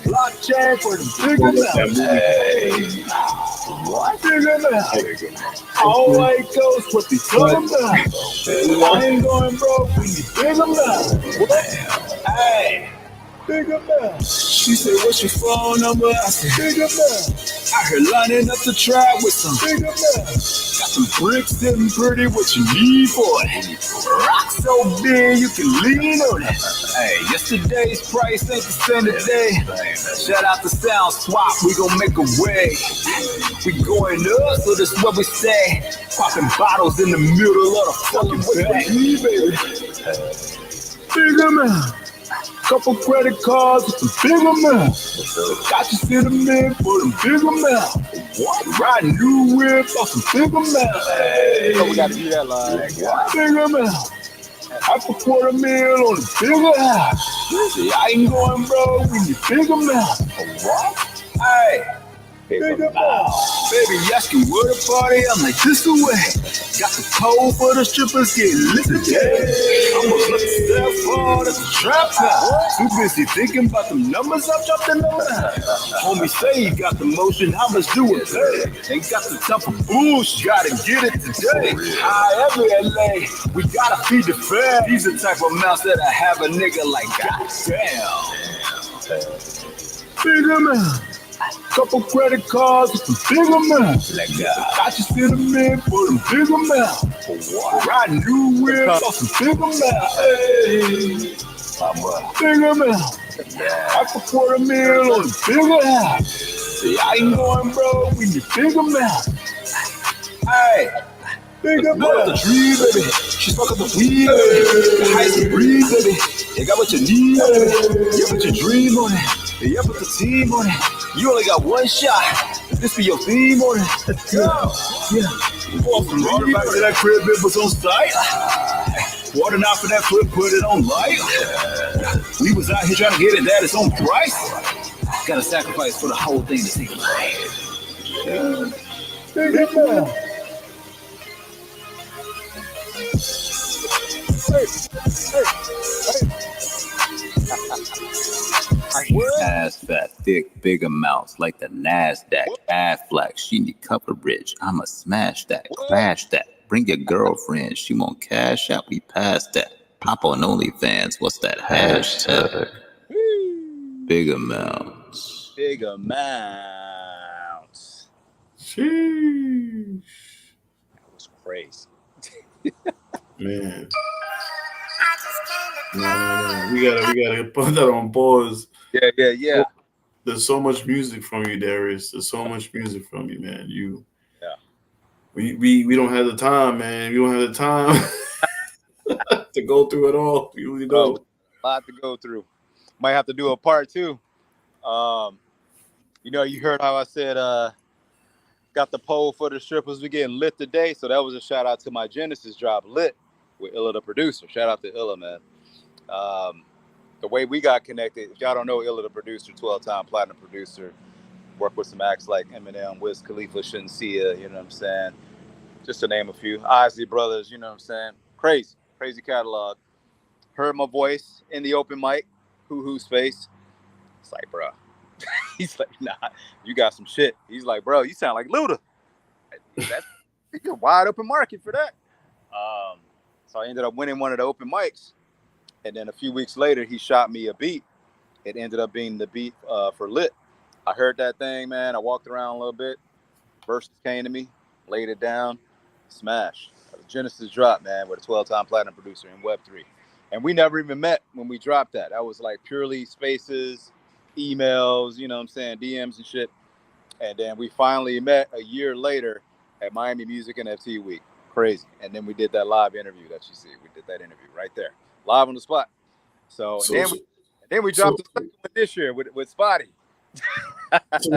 Blockchain for the big amount. What big amount? All white goes what they talking about. I ain't going broke when you big amount. Hey. Big amount. She said, what's your phone number? I said, big amount. I heard lining up the trap with some big amount. Got some bricks sitting pretty, what you need for it. Rock so big, you can lean on it. Hey, yesterday's price ain't the same today. Shout out to SoundSwap, we gon' make a way. We going up, so that's what we say. Popping bottles in the middle of the fucking baby. Big amount. Couple credit cards with some big amount. Got you to the man for them big amount. Riding new whips off some big amount. Hey, we got to do that live. Big amount. Half a $250,000 on the bigger house. See, I ain't going broke when you big amount. What? Hey. Big amount. Baby, asking where the party, I'm like, this the way. Got the code for the strippers getting lit today. I'ma look that far, that's a trap time. Too busy thinking about them numbers, I dropped the number. Homie say he got the motion, how much do it pay? Ain't got the time for bullshit, gotta get it today. However LA, we gotta feed the fam. These are the type of amounts that I have a nigga like, goddamn. Big amount. Couple credit cards with some big amounts. Got you cinnamon for them big amounts. Riding new whips for some big amounts. Hey, big amounts. Half a quarter mil on a bigger house. See, I ain't going broke with your big amounts. Hey. Big up the tree, baby. She's fucking the weed, baby. The highest breeze, baby. You got what you need, baby. You put your dream on it. You put the team on it. You only got one shot. This be your theme on it. Let's go. Yeah. Go off the road back to that crib, it was on site. Water out for that foot, put it on light. We was out here trying to get it at its own price. Gotta sacrifice for the whole thing to take life. Yeah. Big up. Ass fat, thick, big amounts like the NASDAQ. Ass flack, she need coverage. I'ma smash that, crash that. Bring your girlfriend, she won't cash out. We past that. Pop on OnlyFans. What's that hashtag? Big amounts. Big amounts. Sheesh. That was crazy. Man. No. We gotta put that on pause. Yeah. There's so much music from you, Darius. There's so much music from you, man. We don't have the time, man. We don't have the time to go through it all. We really don't. A lot to go through. Might have to do a part 2. You heard how I said got the poll for the strippers. We getting lit today, so that was a shout out to my Genesis drop, Lit, with IllaDaProducer. Shout out to Illa, man. The way we got connected, if y'all don't know IllaDaProducer, 12-time platinum producer, work with some acts like Eminem, Wiz Khalifa, Shinsia, you know what I'm saying? Just to name a few. Isley Brothers, you know what I'm saying? Crazy catalog. Heard my voice in the open mic, hoo-hoo space. It's like, bro. He's like, nah, you got some shit. He's like, bro, you sound like Luda. That's a wide open market for that. So I ended up winning one of the open mics. And then a few weeks later, he shot me a beat. It ended up being the beat for Lit. I heard that thing, man. I walked around a little bit. Verses came to me, laid it down, smash. Genesis drop, man, with a 12-time platinum producer in Web3. And we never even met when we dropped that. That was like purely spaces, emails, you know what I'm saying, DMs and shit. And then we finally met a year later at Miami MusicNFT Week. Crazy. And then we did that live interview that you see. We did that interview right there, live on the spot. So then we dropped the second one this year with Spottie. So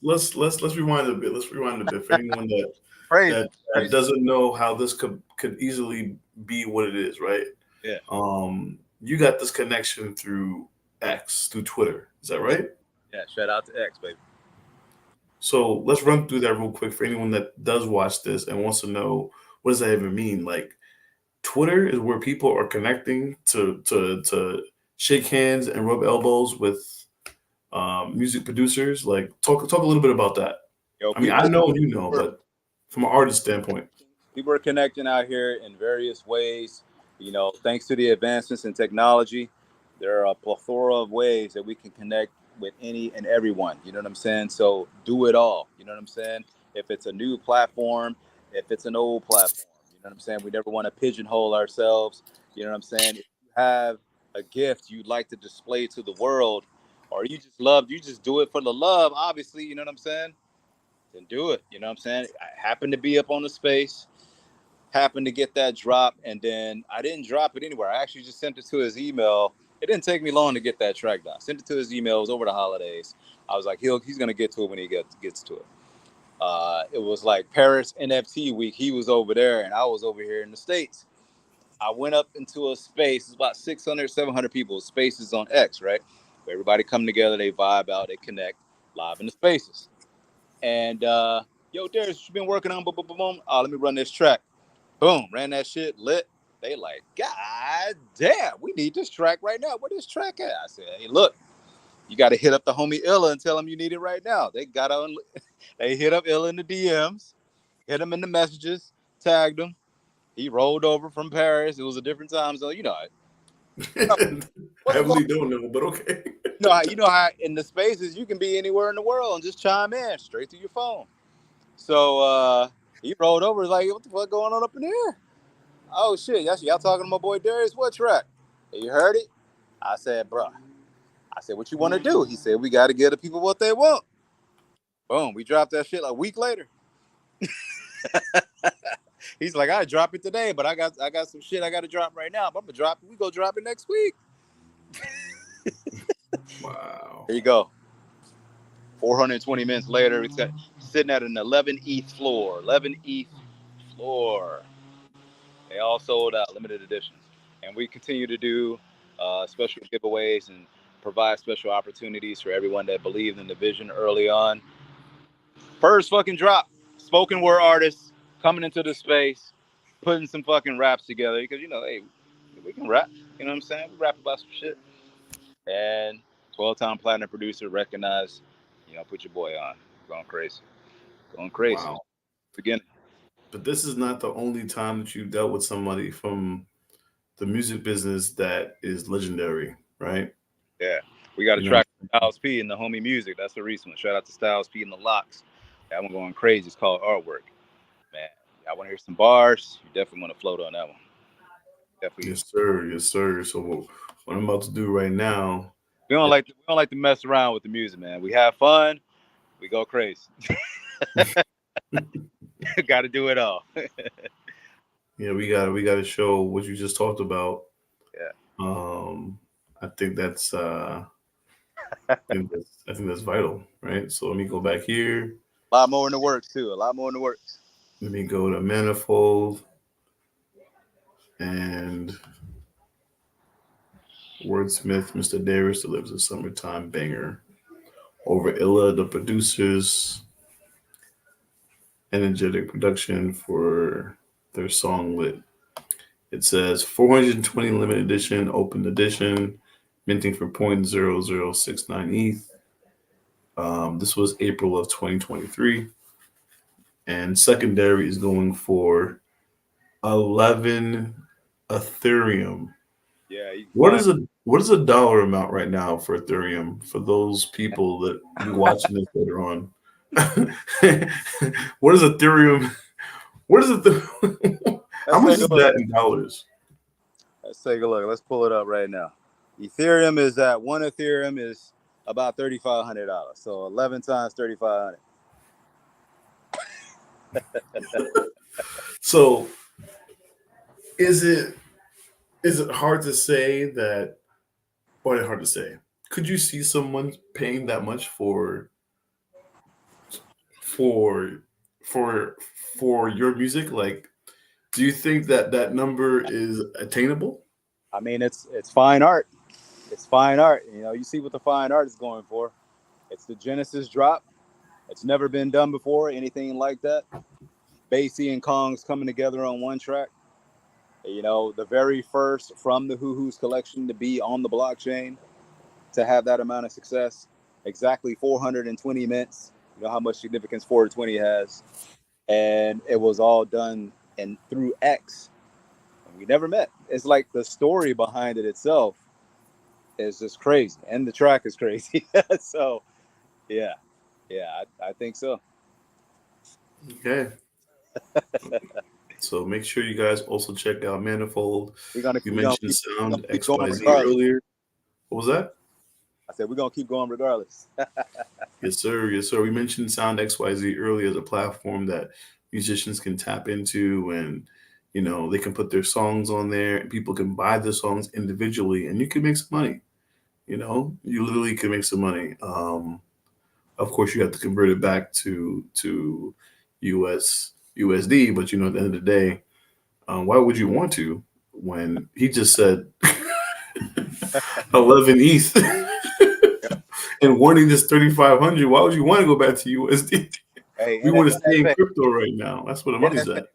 let's rewind a bit. Let's rewind a bit for anyone that doesn't know how this could easily be what it is, right? Yeah. You got this connection through X, through Twitter. Is that right? Yeah. Shout out to X, baby. So let's run through that real quick for anyone that does watch this and wants to know, what does that even mean? Like, Twitter is where people are connecting to shake hands and rub elbows with music producers. Like, talk a little bit about that. Yo, I mean, I know you know, but from an artist standpoint, people are connecting out here in various ways. You know, thanks to the advancements in technology, there are a plethora of ways that we can connect with any and everyone. You know what I'm saying? So do it all. You know what I'm saying? If it's a new platform, if it's an old platform, you know what I'm saying? We never want to pigeonhole ourselves. You know what I'm saying? If you have a gift you'd like to display to the world, or you just do it for the love, obviously, you know what I'm saying? Then do it. You know what I'm saying? I happened to be up on the space, happened to get that drop, and then I didn't drop it anywhere. I actually just sent it to his email. It didn't take me long to get that track down. Sent it to his email. It was over the holidays. I was like, he's going to get to it when he gets to it. It was like Paris NFT week. He was over there, and I was over here in the States. I went up into a space. It's about 600, 700 people. Spaces on X, right? Where everybody come together, they vibe out, they connect live in the spaces. And, yo, Darius, what you been working on? Boom, boom, boom, boom. Let me run this track. Boom, ran that shit, lit. They like, God damn, we need this track right now. Where this track at? I said, hey, look, you got to hit up the homie Illa and tell him you need it right now. They got on, they hit up Illa in the DMs, hit him in the messages, tagged him. He rolled over from Paris. It was a different time zone, you know. I really don't know, but okay. you know how in the spaces you can be anywhere in the world and just chime in straight to your phone. So he rolled over, like, what the fuck going on up in here? Oh shit, y'all talking to my boy Darius? What track? You heard it? I said, bruh. I said, what you want to do? He said, we got to give the people what they want. Boom, we dropped that shit like a week later. He's like, I drop it today, but I got some shit I got to drop right now. But I'm gonna drop it. We go drop it next week. Wow. There you go. 420 minutes later, it's sitting at an 11 ETH floor. 11 ETH floor. They all sold out, limited editions. And we continue to do special giveaways and provide special opportunities for everyone that believed in the vision early on. First fucking drop. Spoken word artists coming into the space, putting some fucking raps together. Because, you know, hey, we can rap. You know what I'm saying? We rap about some shit. And 12-time platinum producer recognized, you know, put your boy on. Going crazy. Wow. Beginning. But this is not the only time that you dealt with somebody from the music business that is legendary, right? Yeah. We got a track from Styles P and the homie Music. That's the recent one. Shout out to Styles P and the Locks. That one going crazy. It's called Artwork. Man, I want to hear some bars. You definitely want to float on that one. Definitely. Yes, sir. Yes, sir. So what I'm about to do right now. We don't like to mess around with the music, man. We have fun. We go crazy. Got to do it all. Yeah, we got to show what you just talked about. Yeah. I think that's I think that's vital, right? So let me go back here. A lot more in the works too. Let me go to Manifold and Wordsmith. Mr. Darius delivers a summertime banger over IllaDaProducer's energetic production for their song Lit. It says 420 limited edition, open edition, minting for 0.0069 ETH. This was April of 2023. And secondary is going for 11 Ethereum. Yeah. What is a dollar amount right now for Ethereum for those people that be watching this later on? What is Ethereum? What is it? How much is that in dollars? Let's take a look. Let's pull it up right now. Ethereum is at one Ethereum is about $3,500. So 11 times 3,500. So is it hard to say that, or hard to say? Could you see someone paying that much for your music? Like, do you think that number is attainable? I mean, it's fine art. It's fine art. You know, you see what the fine art is going for. It's the Genesis drop. It's never been done before, anything like that. Basie and Kong's coming together on one track. You know, the very first from the Who's collection to be on the blockchain, to have that amount of success. Exactly 420 mints. You know how much significance 420 has. And it was all done through X. And we never met. It's like the story behind it itself is just crazy. And the track is crazy. So, yeah, I think so. Okay. So make sure you guys also check out Manifold. You mentioned SoundXYZ earlier. What was that? I said we're gonna keep going regardless. Yes, sir. Yes, sir. We mentioned SoundXYZ earlier as a platform that musicians can tap into, and you know they can put their songs on there, and people can buy the songs individually, and you can make some money. You know, you literally can make some money. Of course, you have to convert it back to USD, but you know, at the end of the day, why would you want to when he just said 11 ETH and wanting this 3,500? Why would you want to go back to USD? Hey, we want to stay in crypto right now. That's where the money's at.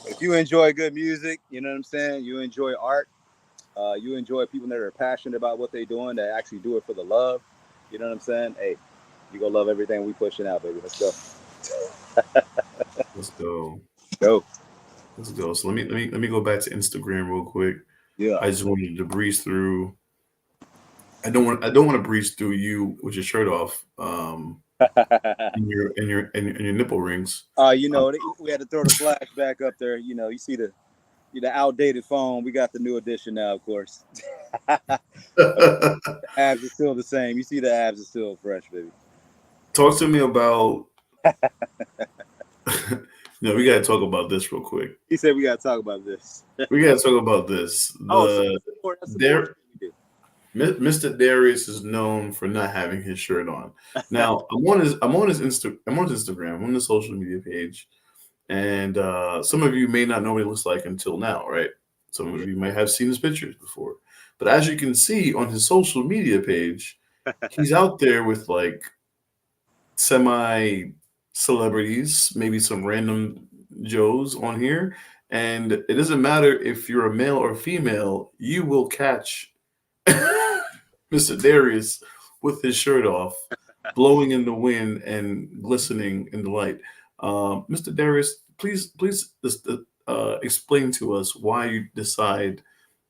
If you enjoy good music, you know what I'm saying? You enjoy art. You enjoy people that are passionate about what they're doing, that actually do it for the love. You know what I'm saying? Hey, you gonna love everything we pushing out, baby. Let's go. Let's go. Let's go. So let me go back to Instagram real quick. Yeah. I just wanted to breeze through I don't want to breeze through you with your shirt off, and your nipple rings. You know, we had to throw the flash back up there. You know, you see the outdated phone. We got the new edition now, of course. The abs are still the same. You see the abs are still fresh, baby. Talk to me about. No, we gotta talk about this real quick. He said we gotta talk about this. We gotta talk about this. Mr. Darius is known for not having his shirt on. Now I'm on his Instagram. I'm on the social media page, and some of you may not know what he looks like until now, right? Some of you might have seen his pictures before, but as you can see on his social media page, he's out there with like semi-celebrities, maybe some random Joes on here, and it doesn't matter if you're a male or female, you will catch Mr. Darius with his shirt off, blowing in the wind and glistening in the light. Mr. Darius, please explain to us why you decide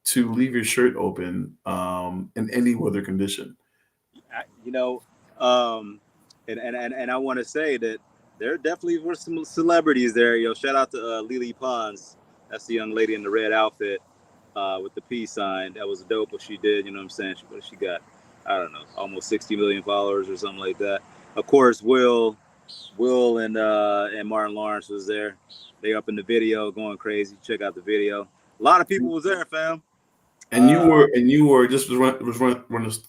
to leave your shirt open in any weather condition. You know, and I want to say that there definitely were some celebrities there. Yo, shout out to Lily Pons. That's the young lady in the red outfit with the P sign. That was dope what she did. You know what I'm saying? What she got? I don't know, almost 60 million followers or something like that. Of course, Will and Martin Lawrence was there. They up in the video going crazy. Check out the video. A lot of people was there, fam. And you were just run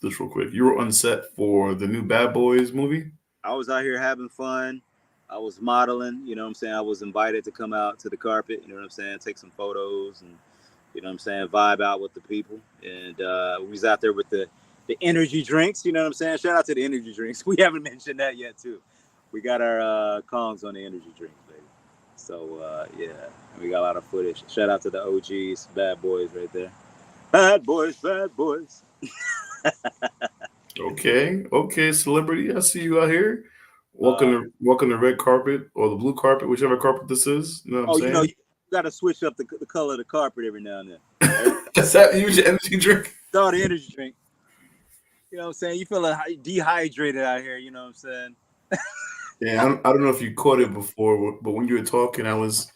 this real quick. You were on set for the new Bad Boys movie. I was out here having fun. I was modeling. You know what I'm saying? I was invited to come out to the carpet. You know what I'm saying? Take some photos and you know what I'm saying? Vibe out with the people. And we was out there with the energy drinks. You know what I'm saying? Shout out to the energy drinks. We haven't mentioned that yet too. We got our Kongs on the energy drinks, baby. So yeah, we got a lot of footage. Shout out to the OGs, Bad Boys right there. Bad boys, bad boys. Okay, celebrity. I see you out here. Walking the red carpet or the blue carpet, whichever carpet this is. You know what I'm saying? You know, you got to switch up the color of the carpet every now and then. That's that. Use your energy drink. Start the energy drink. You know what I'm saying? You feeling dehydrated out here. You know what I'm saying? Yeah, I don't know if you caught it before, but when you were talking, I was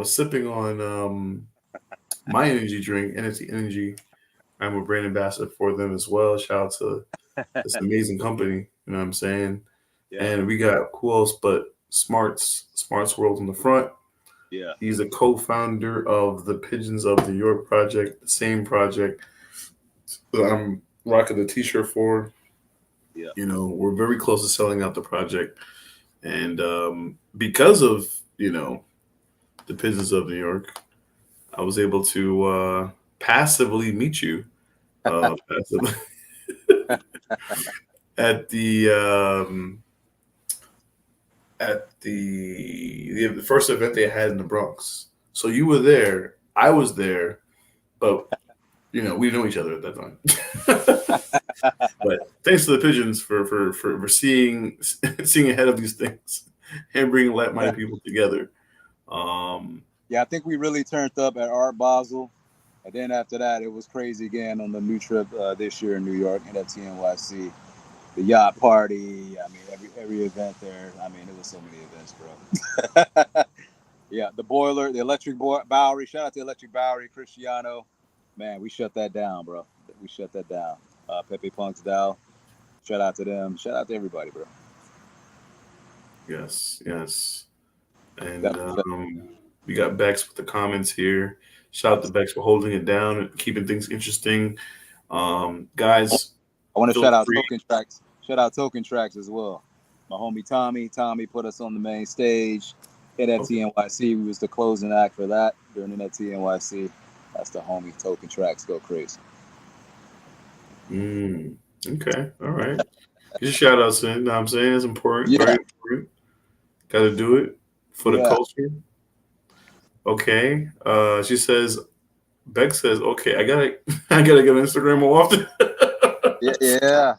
sipping on my energy drink, NFT Energy. I'm a brand ambassador for them as well. Shout out to this amazing company. You know what I'm saying? Yeah. And we got who else but Smarts World in the front. Yeah. He's a co-founder of the Pigeons of New York project, the same project that I'm rocking the t-shirt for. Yeah. You know, we're very close to selling out the project. And because of, you know, the Pigeons of New York, I was able to passively meet you passively at the first event they had in the Bronx. So you were there, I was there, but you know we know each other at that time. But thanks to the Pigeons for seeing ahead of these things and bringing like-minded people together. Yeah, I think we really turned up at Art Basel, and then after that, it was crazy again on the new trip this year in New York, NFTNYC. The yacht party. I mean, every event there. I mean, it was so many events, bro. Yeah, the boiler, the electric Bowery. Shout out to Electric Bowery, Cristiano. Man, we shut that down, bro. We shut that down. Pepe Punk's Dow. Shout out to them. Shout out to everybody, bro. Yes. And we got Bex with the comments here. Shout out to Bex for holding it down and keeping things interesting. Guys, I want to shout out TokenTraxx. Shout out TokenTraxx as well. My homie Tommy put us on the main stage. NFTNYC, we was the closing act for that during NFTNYC. That's the homie TokenTraxx. Go crazy. Okay, all right. Get your shout outs in. You know what I'm saying? It's important. Yeah. Very important. Got to do it for the culture. Okay. She says, Beck says, okay, I gotta get on Instagram more often. Yeah.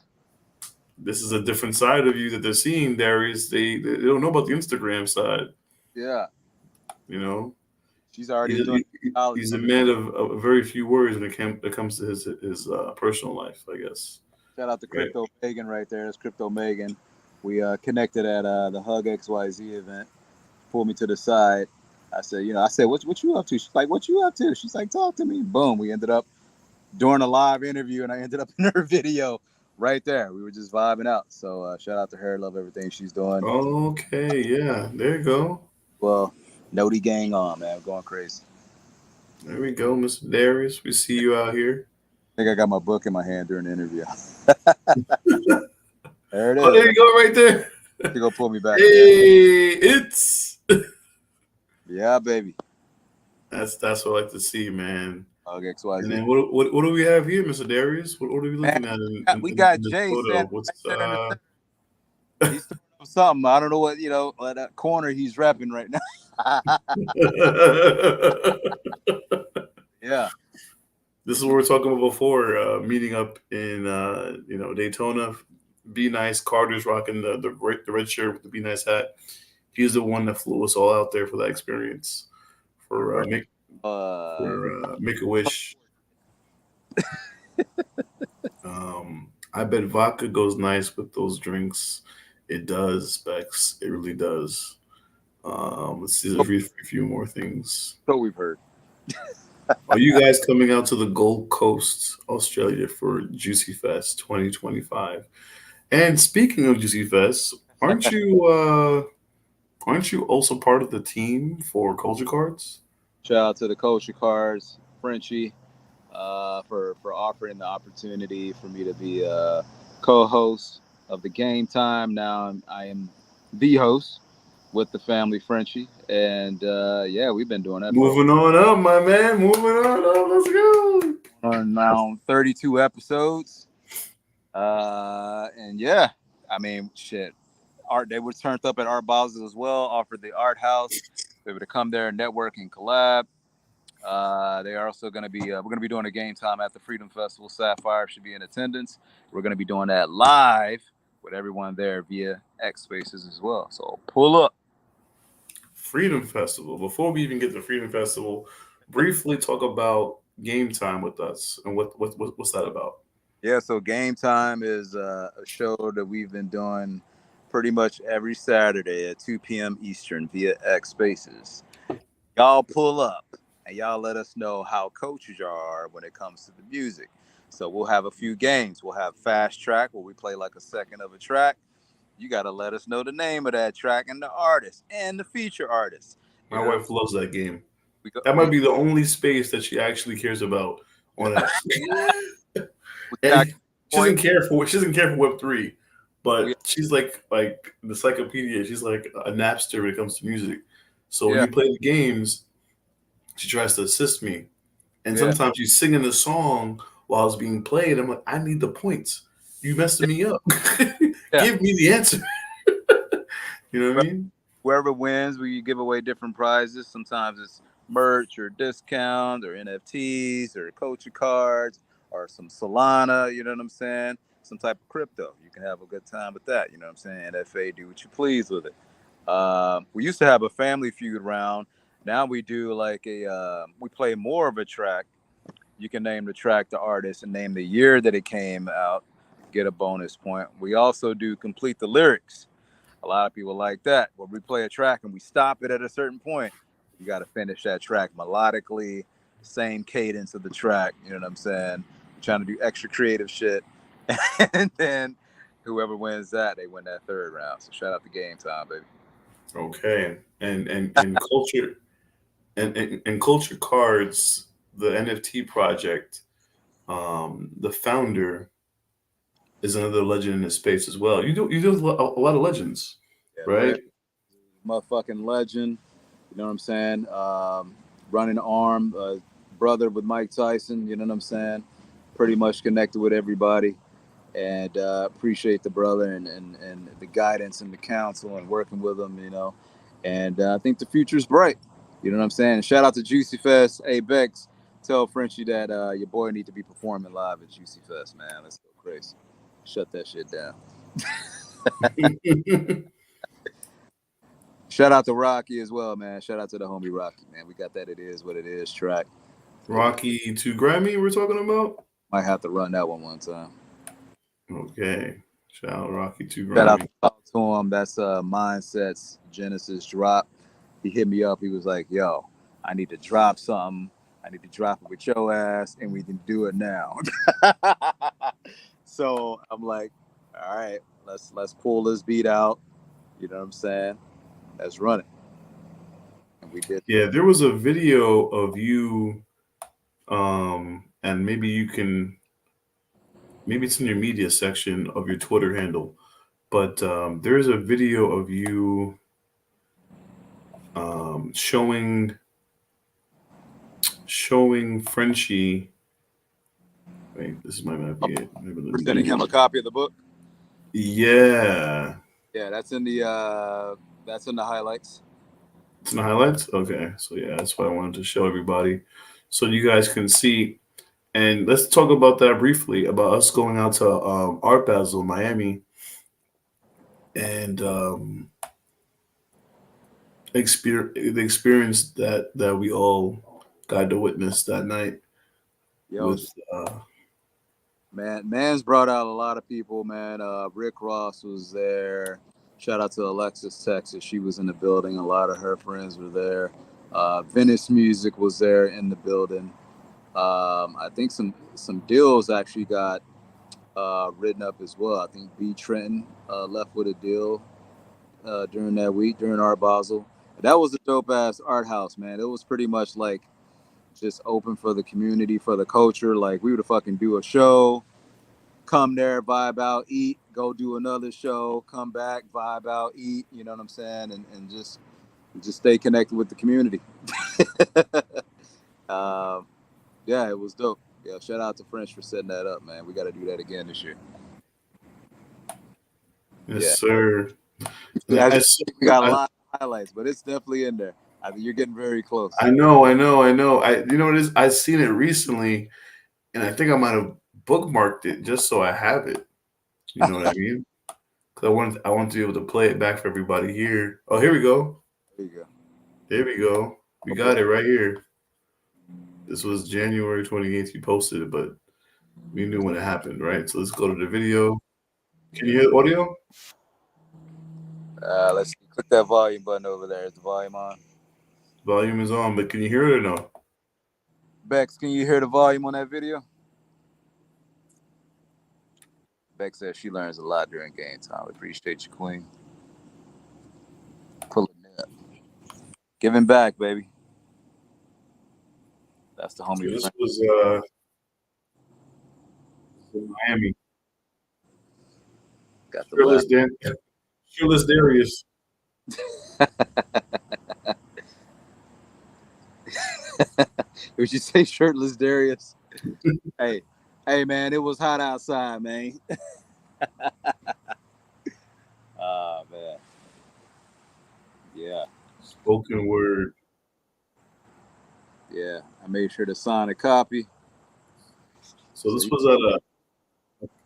This is a different side of you that they're seeing, Darius. They don't know about the Instagram side. Yeah. You know? She's already doing he's a man of very few words when it comes to his personal life, I guess. Shout out to Crypto Megan right there. That's Crypto Megan. We connected at the Hug XYZ event. Pulled me to the side. I said, what you up to? She's like, what you up to? She's like, talk to me. Boom. We ended up doing a live interview, and I ended up in her video right there. We were just vibing out. So shout out to her. Love everything she's doing. Okay, yeah. There you go. Well, Noti gang on, man. We're going crazy. There we go, Mr. Darius. We see you out here. I think I got my book in my hand during the interview. There it is. Oh, there you go, right there. You go pull me back. Hey, it's. Yeah, baby. That's what I like to see, man. Okay, XYZ. And then what do we have here, Mr. Darius? What are we looking at? We got in Jay photo? What's he's something. I don't know what that corner he's rapping right now. Yeah. This is what we were talking about before, meeting up in Daytona. Be Nice. Carter's rocking the red shirt with the Be Nice hat. He's the one that flew us all out there for that experience. For Make a Wish. I bet vodka goes nice with those drinks. It does, Specs. It really does. Let's see a few more things. So we've heard. Are you guys coming out to the Gold Coast, Australia for Juicy Fest 2025? And speaking of Juicy Fest, aren't you also part of the team for Culture Cards? Shout out to the Culture Cards, Frenchie, for offering the opportunity for me to be a co-host of the Game Time. Now I am the host with the family, Frenchie, and we've been doing that. Moving on up, my man. Moving on up. Let's go. On now 32 episodes, and yeah, I mean, shit. Art, they were turned up at Art Basel as well. Offered the Art House, they were to come there and network and collab. They are also going to be we're going to be doing a Game Time at the Freedom Festival. Sapphire should be in attendance. We're going to be doing that live with everyone there via X Spaces as well. So pull up. Freedom Festival. Before we even get to Freedom Festival, briefly talk about Game Time with us and what's that about? Yeah, so Game Time is a show that we've been doing pretty much every Saturday at 2 p.m. Eastern via X Spaces. Y'all pull up and y'all let us know how coaches are when it comes to the music. So we'll have a few games. We'll have Fast Track where we play like a second of a track. You got to let us know the name of that track and the artist and the feature artist. My wife loves that game. That might be the only space that she actually cares about on that. She doesn't care for Web3, but she's like the encyclopedia. She's like a Napster when it comes to music. So when you play the games, she tries to assist me, and sometimes she's singing the song while it's being played. I'm like, I need the points. You messing me up. Give me the answer. You know what I mean? Whoever wins, we give away different prizes. Sometimes it's merch or discount or NFTs or culture cards or some Solana, you know what I'm saying? Some type of crypto. You can have a good time with that, you know what I'm saying? NFA, do what you please with it. We used to have a family feud round. Now we do like we play more of a track. You can name the track, the artist, and name the year that it came out. Get a bonus point. We also do complete the lyrics. A lot of people like that. Where we play a track and we stop it at a certain point. You got to finish that track melodically, same cadence of the track. You know what I'm saying? Trying to do extra creative shit. And then whoever wins that, they win that third round. So shout out to Game Time, baby. Okay. And culture and culture cards, the NFT project, the founder is another legend in this space as well. You do a lot of legends, right? Motherfucking legend. You know what I'm saying? Running arm, brother with Mike Tyson. You know what I'm saying? Pretty much connected with everybody, and appreciate the brother and the guidance and the counsel and working with him. You know, and I think the future's bright. You know what I'm saying? And shout out to Juicy Fest. Hey Bex, tell Frenchie that your boy need to be performing live at Juicy Fest, man. Let's go crazy. Shut that shit down. Shout out to Rocky as well, man. Shout out to the homie Rocky, man. We got that It Is What It Is track. Rocky to Grammy we're talking about? Might have to run that one time. Okay. Shout out Rocky to Shout Grimy. out to him. That's Mindset's Genesis drop. He hit me up. He was like, "Yo, I need to drop something. I need to drop it with your ass, and we can do it now." So I'm like, "All right, let's pull this beat out." You know what I'm saying? Let's run it. And we did. Yeah, there was a video of you, and maybe it's in your media section of your Twitter handle, but there's a video of you showing Frenchie. Wait, this might not be it. We're sending him a copy of the book. Yeah. Yeah, that's in the highlights. It's in the highlights? Okay. So yeah, that's what I wanted to show everybody. So you guys can see. And let's talk about that briefly, about us going out to Art Basel, Miami, and the experience that we all got to witness that night. Yo, with man's brought out a lot of people, man. Rick Ross was there. Shout out to Alexis, Texas. She was in the building. A lot of her friends were there. Venice Music was there in the building. I think some deals actually got written up as well. I think B Trenton left with a deal during that week, during Art Basel. That was a dope ass art house, man. It was pretty much like just open for the community, for the culture. Like we would fucking do a show, come there, vibe out, eat, go do another show, come back, vibe out, eat. You know what I'm saying? And just stay connected with the community. Yeah, it was dope. Yeah, shout out to French for setting that up, man. We got to do that again this year. yes, sir. We got a lot of highlights, but it's definitely in there. I think you're getting very close. I know. You know what it is? I've seen it recently, and I think I might have bookmarked it just so I have it. You know what I mean? Because I want to be able to play it back for everybody here. Oh, here we go. There you go. There we go. We got it right here. This was January 28th. You posted it, but we knew when it happened, right? So let's go to the video. Can you hear the audio? Let's see. Click that volume button over there. Is the volume on? Volume is on, but can you hear it or no? Bex, can you hear the volume on that video? Bex says she learns a lot during game time. We appreciate you, Queen. Pulling it up. Giving back, baby. That's the homie. So this was Miami. Got the Shirtless Darius. Would you say shirtless Darius? Hey, man, it was hot outside, man. Oh, man. Yeah. Spoken word. Yeah, I made sure to sign a copy. So this was at a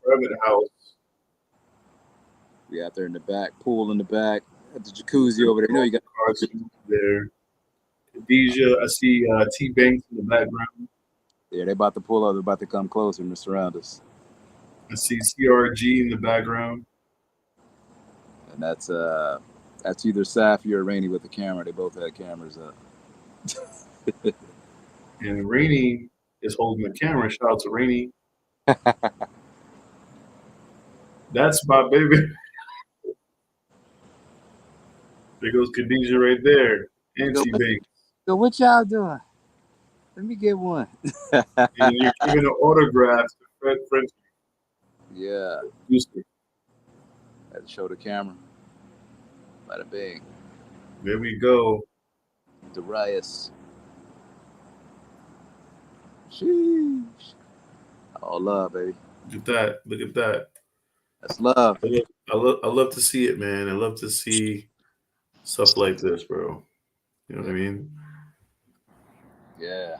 private house. We out there in the back, pool in the back, at the jacuzzi over there. You know you got cars there. Khadijah, I see T Banks in the background. Yeah, they about to pull up. They're about to come closer and surround us. I see CRG in the background. And that's either Safi or Rainey with the camera. They both had cameras up. And Rainey is holding the camera. Shout out to Rainey. That's my baby. There goes Khadijah right there. And T Banks. So what y'all doing? Let me get one. And you're giving an autograph to Fred French. Yeah. Houston. Had to show the camera. Bada bing. There we go. Darius. Sheesh. All love, baby. Look at that. Look at that. That's love. I love to see it, man. I love to see stuff like this, bro. You know what I mean? Yeah.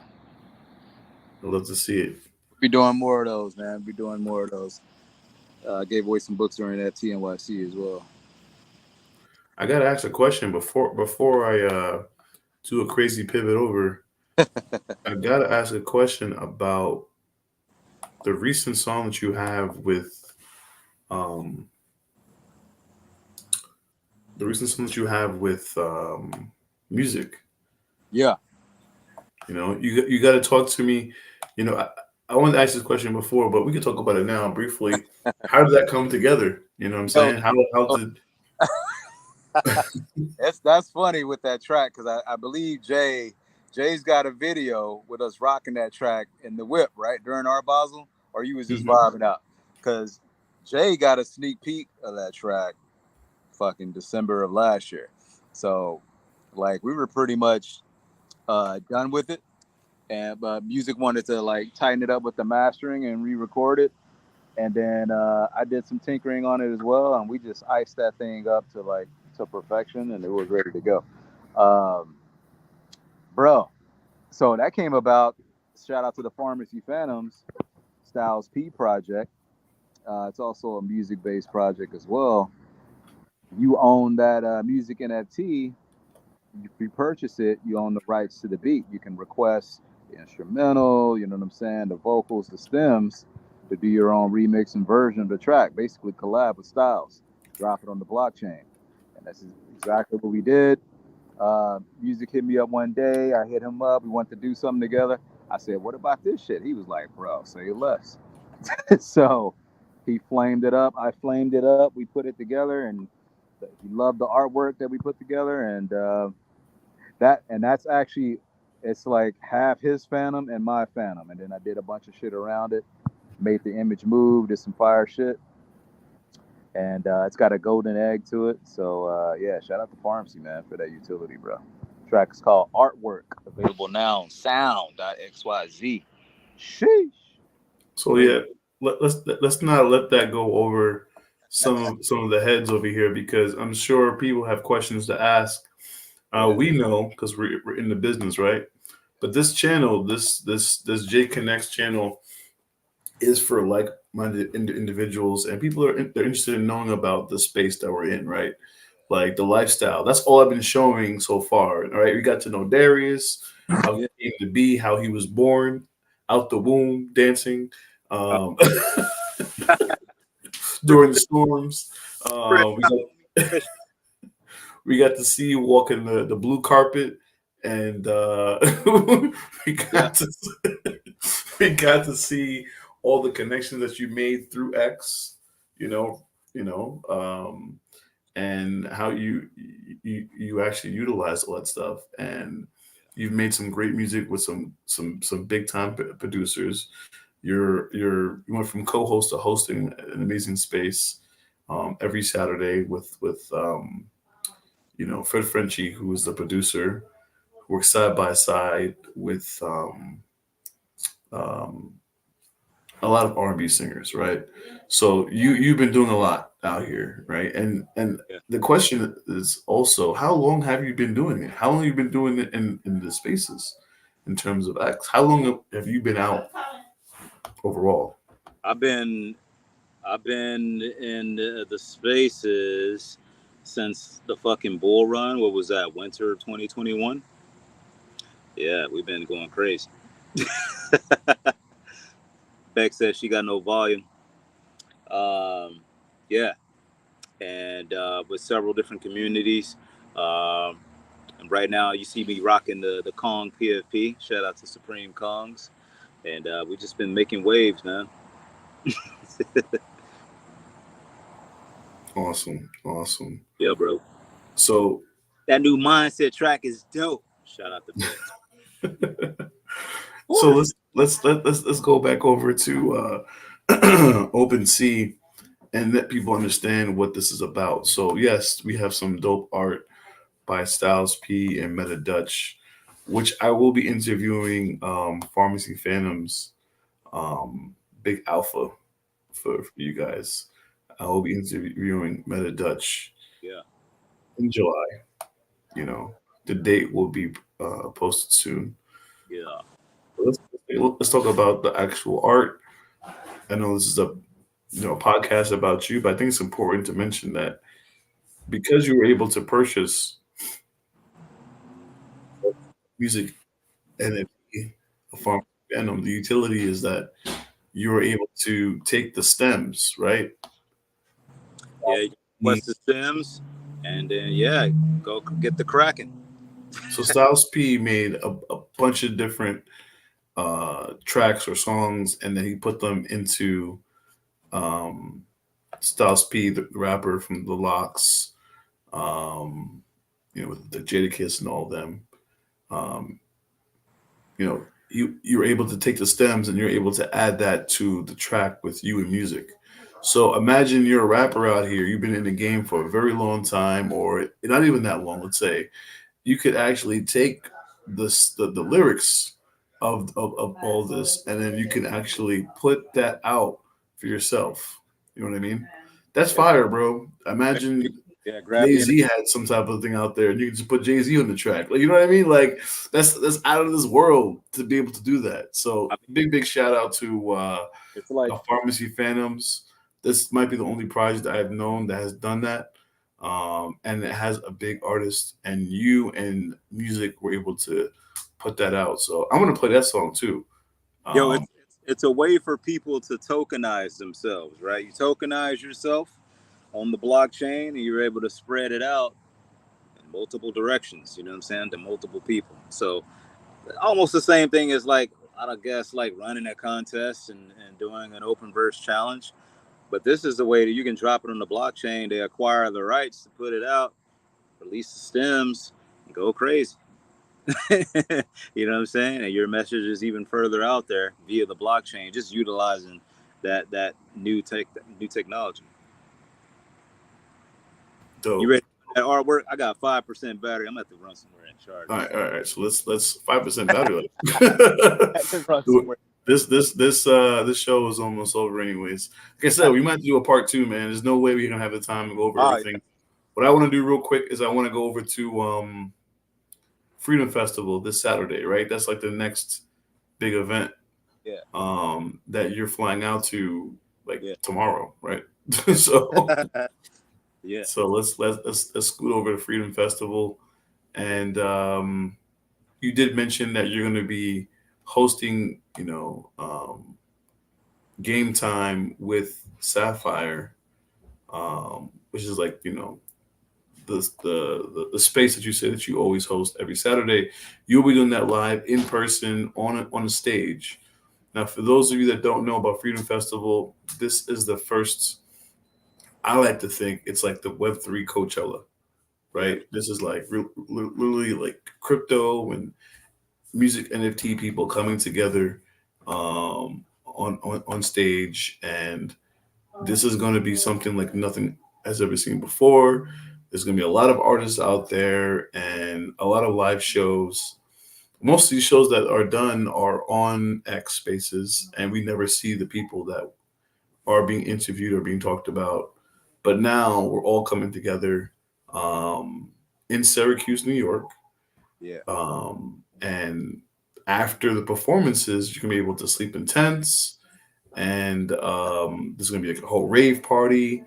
I love to see it. Be doing more of those, man. Be doing more of those. Gave away some books during NFTNYC as well. I gotta ask a question before I do a crazy pivot over. I gotta ask a question about the recent song that you have with the recent song that you have with music. Yeah. You know, you got to talk to me. You know, I wanted to ask this question before, but we can talk about it now briefly. How did that come together? You know what I'm saying? How did That's funny with that track, because I believe Jay's got a video with us rocking that track in the whip, right, during Art Basel, or you was just vibing out? Because Jay got a sneak peek of that track fucking December of last year. So like we were pretty much done with it, and Music wanted to like tighten it up with the mastering and re-record it, and then I did some tinkering on it as well, and we just iced that thing up to perfection, and it was ready to go. Bro, so that came about. Shout out to the Pharmacy Phantoms Styles P project. It's also a music-based project as well. You own that music NFT. If you purchase it, you own the rights to the beat. You can request the instrumental, you know what I'm saying, the vocals, the stems, to do your own remix and version of the track. Basically collab with Styles, drop it on the blockchain. And that's exactly what we did. Music hit me up one day. I hit him up. We wanted to do something together. I said, what about this shit? He was like, bro, say less. So he flamed it up. I flamed it up. We put it together, and he loved the artwork that we put together. And that's actually, it's like half his Phantom and my Phantom. And then I did a bunch of shit around it, made the image move, did some fire shit. And it's got a golden egg to it. So yeah, shout out to Pharmacy, man, for that utility, bro. The track is called Artwork, available now on sound.xyz. Sheesh. So yeah, let's not let that go over some of the heads over here, because I'm sure people have questions to ask. We know because we're in the business, right? But this channel, this J Connects channel, is for like-minded individuals, and people they're interested in knowing about the space that we're in, right? Like the lifestyle. That's all I've been showing so far. All right, we got to know Darius, how he came to be, how he was born, out the womb, dancing during the storms. We got to see you walking the blue carpet, and we got to see all the connections that you made through X, and how you actually utilize all that stuff. And you've made some great music with some big time producers. You went from co-host to hosting an amazing space every Saturday with Fred Frenchie, who is the producer, works side by side with a lot of R&B singers, right? So you've been doing a lot out here, right? And the question is also, how long have you been doing it? How long have you been doing it in the spaces in terms of X? How long have you been out overall? I've been in the spaces since the fucking bull run. What was that? Winter 2021. Yeah, we've been going crazy. Beck said she got no volume. Yeah, and with several different communities. And right now, you see me rocking the Kong PFP. Shout out to Supreme Kongs. And we just been making waves, man. Awesome. Yeah, bro. So that new mindset track is dope. Shout out to Beck. So let's go back over to OpenSea and let people understand what this is about. So yes, we have some dope art by Styles P and Meta Dutch, which I will be interviewing Pharmacy Phantoms, Big Alpha for you guys. I will be interviewing Meta Dutch in July. The date will be posted soon. Yeah. Let's talk about the actual art. I know this is a podcast about you, but I think it's important to mention that because you were able to purchase music NFT from Phantom, the utility is that you were able to take the stems, right, Yeah, you request the stems, and then go get the cracking. So Styles P made a bunch of different tracks or songs, and then he put them into Styles P, the rapper from The Locks, with the Jadakiss and all of them. You were able to take the stems and you're able to add that to the track with you and music. So imagine you're a rapper out here. You've been in the game for a very long time, or not even that long. Let's say you could actually take the lyrics of all this, and then you can actually put that out for yourself. You know what I mean? That's fire, bro. Imagine Jay-Z had some type of thing out there, and you can just put Jay-Z on the track. Like, you know what I mean? Like, that's out of this world to be able to do that. So big shout out to it's like Pharmacy Phantoms. This might be the only project I have known that has done that. And it has a big artist, and you and music were able to put that out. So I'm gonna play that song too. It's a way for people to tokenize themselves, right? You tokenize yourself on the blockchain, and you're able to spread it out in multiple directions. You know what I'm saying? To multiple people. So almost the same thing as like running a contest and doing an open verse challenge. But this is the way that you can drop it on the blockchain. They acquire the rights to put it out, release the stems, and go crazy. You know what I'm saying? And your message is even further out there via the blockchain, just utilizing that new technology. Dope. You ready for that artwork? I got 5% battery. I'm gonna have to run somewhere and charge. All right. So let's 5% battery. This show is almost over anyways. Like I said, we might do a part 2, man. There's no way we're gonna have the time to go over everything. Yeah. What I want to do real quick is I want to go over to Freedom Festival this Saturday, right? That's like the next big event. Yeah. That you're flying out to tomorrow, right? So yeah. So let's scoot over to Freedom Festival. And you did mention that you're gonna be hosting, game time with Sapphire, which is like, the space that you say that you always host every Saturday. You'll be doing that live in person on a stage. Now, for those of you that don't know about Freedom Festival, this is the first. I like to think it's like the Web3 Coachella, right? This is like literally like crypto and music NFT people coming together on stage, and this is going to be something like nothing has ever seen before. There's going to be a lot of artists out there and a lot of live shows. Most of these shows that are done are on X Spaces, and we never see the people that are being interviewed or being talked about. But now we're all coming together in Syracuse, New York. Yeah. And after the performances, you can be able to sleep in tents, and there's going to be like a whole rave party.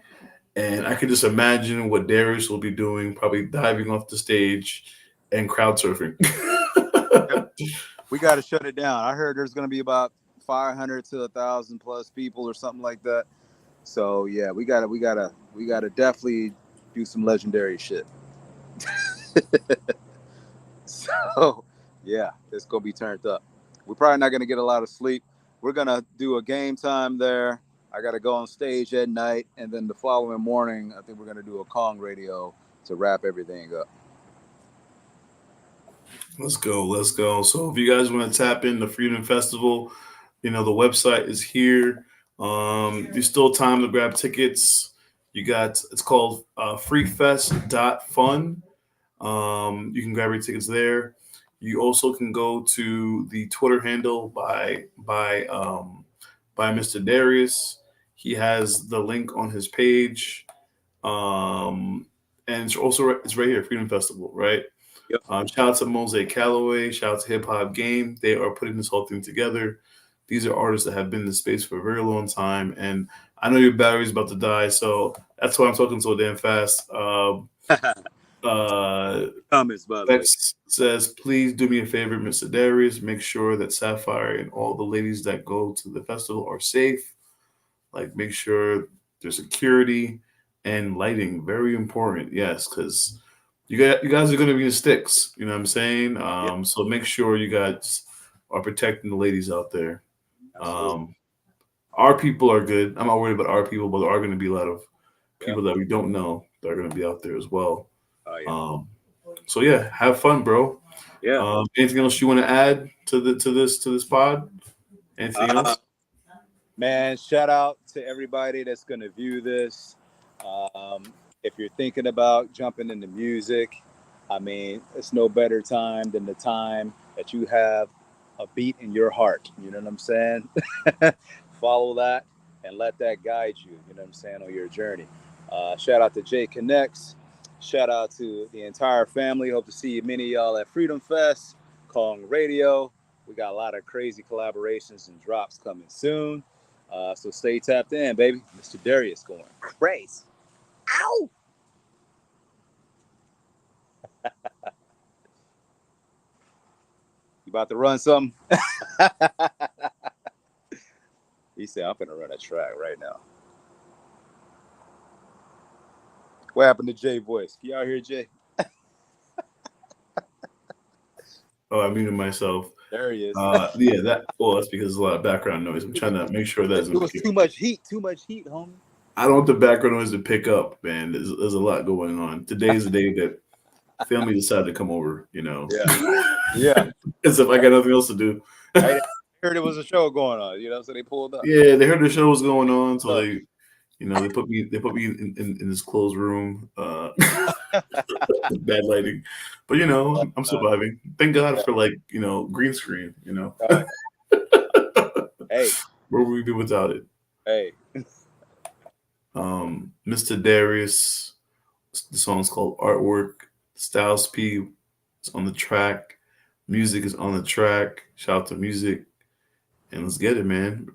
And I could just imagine what Darius will be doing, probably diving off the stage and crowd surfing. We got to shut it down. I heard there's going to be about 500 to 1,000 plus people or something like that. So yeah, we gotta definitely do some legendary shit. So yeah, it's gonna be turned up. We're probably not gonna get a lot of sleep. We're gonna do a game time there. I gotta go on stage at night, and then the following morning, I think we're gonna do a Kong radio to wrap everything up. Let's go. So if you guys want to tap in the Freedom Festival, the website is here. There's still time to grab tickets. It's called freefest.fun. You can grab your tickets there. You also can go to the Twitter handle by Mr. Darius. He has the link on his page. And it's right here, Freedom Festival, right? Yep. Shout out to Mosaic Calloway. Shout out to Hip Hop Game. They are putting this whole thing together. These are artists that have been in the space for a very long time. And I know your battery's about to die, so that's why I'm talking so damn fast. Comments, by the way. Says, please do me a favor, Mr. Darius. Make sure that Sapphire and all the ladies that go to the festival are safe. Like, make sure there's security. and lighting, very important. Yes, because you guys are going to be in sticks. You know what I'm saying? So make sure you guys are protecting the ladies out there. Our people are good. I'm not worried about our people, but there are going to be a lot of people that we don't know that are going to be out there as well. So yeah, have fun, bro. Yeah. Anything else you want to add to this pod? Anything else? Man, shout out to everybody that's going to view this. If you're thinking about jumping into music, I mean, it's no better time than the time that you have a beat in your heart. You know what I'm saying? Follow that and let that guide you, you know what I'm saying, on your journey. Shout out to Jay Connects. Shout out to the entire family. Hope to see many of y'all at Freedom Fest, Kong Radio. We got a lot of crazy collaborations and drops coming soon. So stay tapped in, baby. Mr. Darius going crazy. Ow! You about to run something? He said, I'm gonna run a track right now. What happened to Jay voice? You out here, Jay? Oh, I muted myself. There he is. That's because there's a lot of background noise. I'm trying to make sure that it was too much heat, homie. I don't want the background noise to pick up, man. There's a lot going on. Today's the day that family decided to come over, you know. Yeah. As if I got nothing else to do. I heard there was a show going on, you know, so they pulled up. Yeah, they heard the show was going on, so they put me in this closed room. Bad lighting. But you know, I'm surviving. Thank God for green screen, you know. Hey. Where would we be without it? Hey. Mr. Darius, the song's called Artwork. Styles P is on the track. Music is on the track. Shout out to Music. And let's get it, man.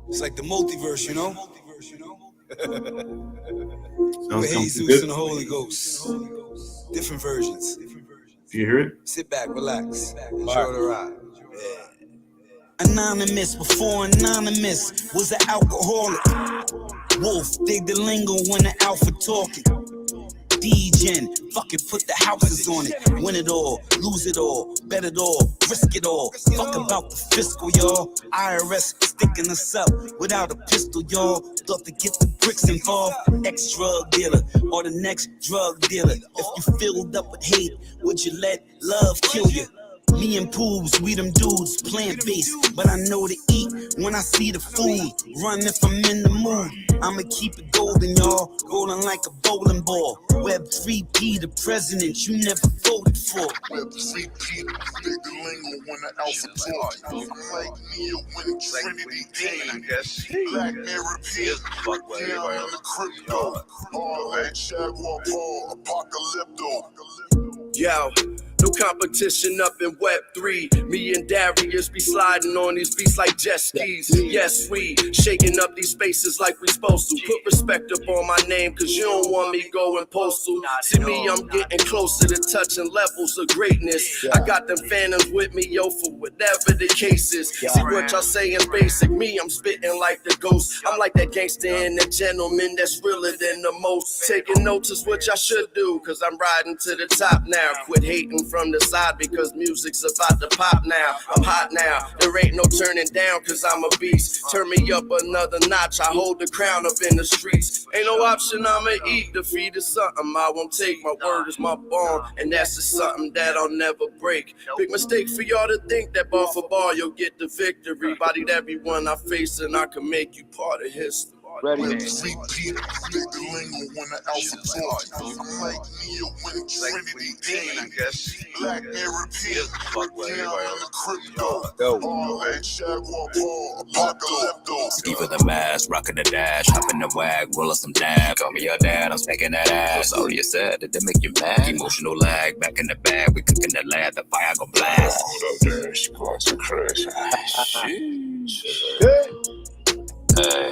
It's like the multiverse, you know? Sounds Jesus good. and the Holy Ghost. Different versions. Do you hear it? Sit back, relax. Enjoy the ride. Yeah. Anonymous before anonymous was an alcoholic. Wolf dig the lingo when the alpha talking. D-Gen, fuck it, put the houses on it. Win it all, lose it all, bet it all, risk it all. Fuck about the fiscal, y'all. IRS sticking us up without a pistol, y'all. Thought to get the bricks involved. Ex-drug dealer or the next drug dealer. If you filled up with hate, would you let love kill you? Me and Pools, we them dudes, plant-based, but I know to eat when I see the food. Run if I'm in the mood. I'ma keep it golden, y'all. Rolling like a bowling ball. Web 3P, the president you never voted for. Web 3P, dig the lingo when the alpha talk. I'm like Neo when Trinity came. Black Mirror P, breakdown in the crypto. All that Jaguar Paul, Apocalypto. Yo, no competition up in Web 3. Me and Darius be sliding on these beats like jet skis. Yes, we shaking up these spaces like we supposed to. Put respect up on my name, cause you don't want me going postal. See me, I'm getting closer to touching levels of greatness. I got them phantoms with me, yo, for whatever the case is. See what y'all saying basic. Me, I'm spitting like the ghost. I'm like that gangster and the gentleman that's realer than the most. Taking notes is what y'all should do, cause I'm riding to the top now. Quit hating from the side because music's about to pop now. I'm hot now, there ain't no turning down cause I'm a beast. Turn me up another notch, I hold the crown up in the streets. Ain't no option, I'ma eat. Defeat is something I won't take. My word is my bond, and that's just something that I'll never break. Big mistake for y'all to think that bar for bar you'll get the victory. Bodied everyone I face and I can make you part of history. Ready. Web 3P, dig the lingo when the alpha talk. I'm like Neo when Trinity came. Black Mirror P, breakdown in the crypto. All that Jaguar Paul, Apocalypto. Ski for the mask, rocking the dash, hopping the wag, rolling some dab. Call me your dad, I'm smacking that ass. Sorry you said, did that make you mad? Emotional lag, back in the bag, we cooking the lab, the fire gon' blast. She going to crash. Hey,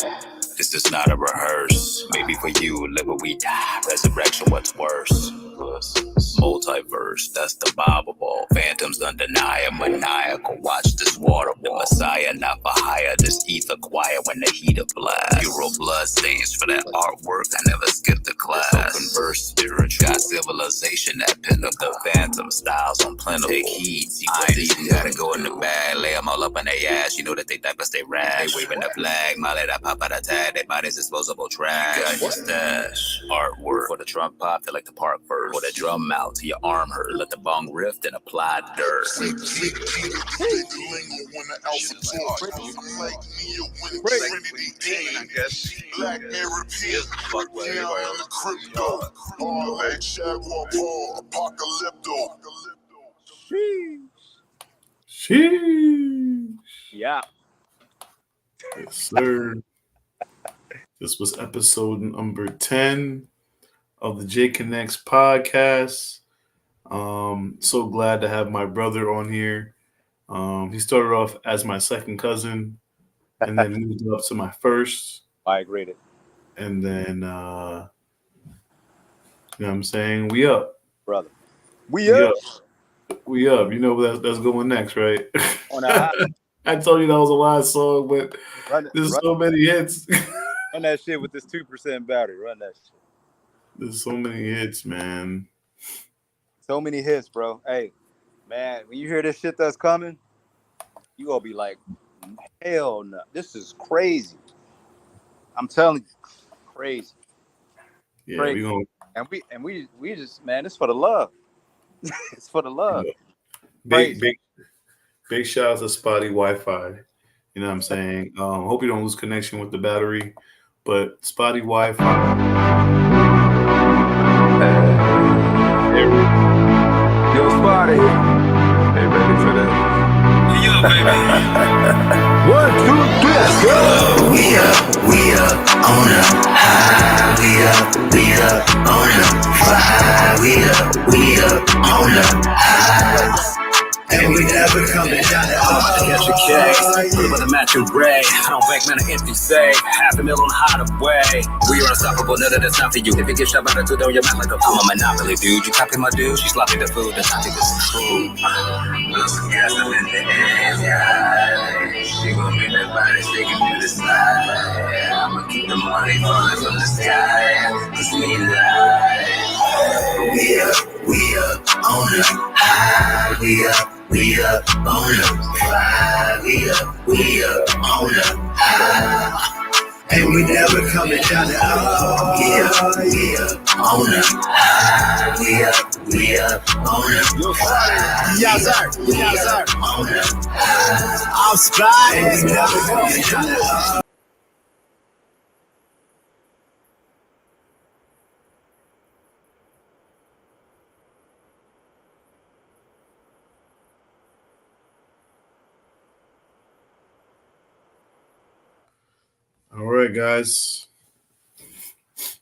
this is not a rehearse. Maybe for you, live or we die. Resurrection, what's worse? Multiverse, that's the Bible ball. Phantoms undeniable, maniacal. Watch this waterfall. The Messiah, not for hire. This ether choir when the heat of blast. Hero blood stains for that artwork. I never skipped a class. Open verse, spiritual. Got civilization, that pinnacle. The phantom styles on plentiful. Take heed, see what they do. Gotta go in the bag, lay them all up on their ass. You know that they diapers, they rash. They waving the flag, molly that pop out a tag. They body's disposable trash. You got your stash. Artwork for the trunk pop, they like to park first. For the drum mount to your arm hurt. Let the bong rift and apply dirt. Black mirror peers, fuck down in the crypto. Parlay, Jaguar Paul, Apocalypto. Sheesh. Yeah. Yes, sir. This was episode number 10 of the KorusAI podcast. So glad to have my brother on here. He started off as my second cousin and then moved up to my first. I agree. And then, you know what I'm saying? We up. Brother. We up. We up. You know that's going next, right? On a I told you that was a last song, but there's so many hits. Run that shit with this 2% battery. Run that shit. There's so many hits, man. So many hits, bro. Hey, man, when you hear this shit that's coming, you gonna be like, hell no. This is crazy. I'm telling you, crazy. Yeah, crazy. We just, man, it's for the love. It's for the love. Yeah. Big shout out to SpottieWifi. You know what I'm saying? Hope you don't lose connection with the battery, but SpottieWifi. Yo, Spottie. Hey, ready for that? Yeah, baby. 1, 2, 3, let's go. We up on a high. We up on a fire. We up on a high. And we never coming down the hall to catch a case. Put with a match of gray. I don't bank, man, an empty safe. $500,000 on the hideaway. We are unstoppable, none of that's not for you. If you get shot by the two, on your mouth like a fool. I'm a monopoly, dude. You copy my dude, she sloppy the food. That's not this is true. Look, gas up in the air, yeah. She gon' make that body shaking to the side. I'ma keep the money falling from the sky. It's me live. We up on the high. We up on the fire. We up on the high. And we never coming down the aisle. We up on the high. We up on the fire. Yes, sir. Yes, sir. On the high. I'm Spottie. And we never coming down the aisle. All right, guys.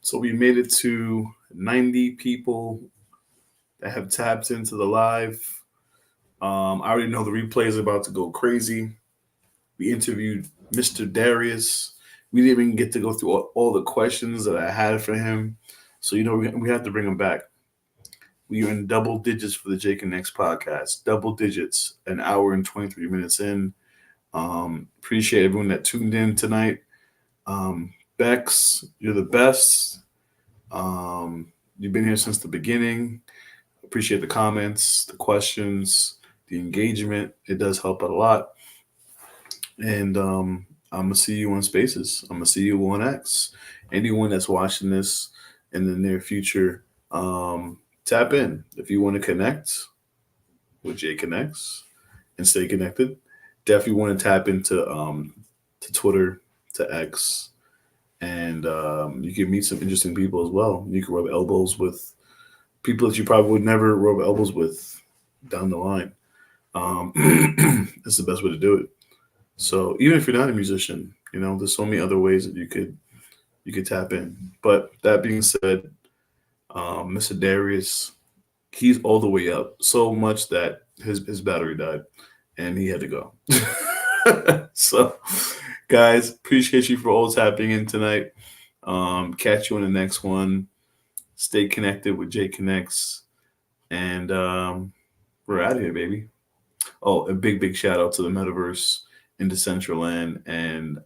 So we made it to 90 people that have tapped into the live. I already know the replay is about to go crazy. We interviewed Mr. Darius. We didn't even get to go through all the questions that I had for him. So, you know, we have to bring him back. We are in double digits for the KorusAI podcast. Double digits, an hour and 23 minutes in. Appreciate everyone that tuned in tonight. Bex, you're the best. You've been here since the beginning. Appreciate the comments, the questions, the engagement. It does help out a lot. And I'm going to see you on Spaces. I'm going to see you on X. Anyone that's watching this in the near future, tap in. If you want to connect with KorusAI and stay connected, definitely want to tap into to Twitter, to X, and you can meet some interesting people as well. You can rub elbows with people that you probably would never rub elbows with down the line. It's the best way to do it. So even if you're not a musician, you know, there's so many other ways that you could tap in. But that being said, Mr. Darius, he's all the way up so much that his battery died and he had to go. So guys, appreciate you for all tapping in tonight. Catch you on the next one. Stay connected with KorusAI. And we're out of here, baby. Oh, a big shout out to the Metaverse in Decentraland and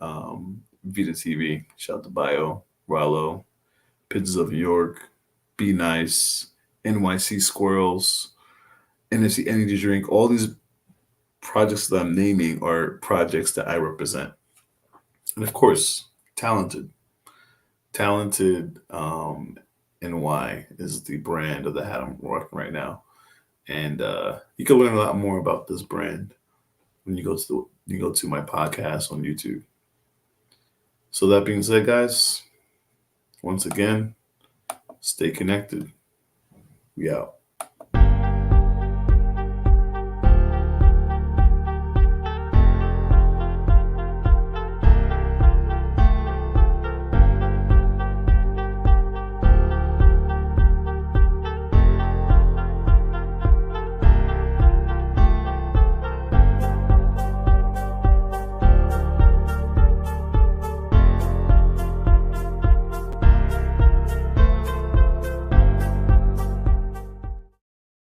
Vita TV. Shout out to Bio, Rollo, Pizzas of New York, Be Nice, NYC Squirrels, NFT Energy Drink. All these projects that I'm naming are projects that I represent. And of course, Talented NY is the brand of the hat I'm rocking right now. And you can learn a lot more about this brand when you go to my podcast on YouTube. So that being said, guys, once again, stay connected. We out.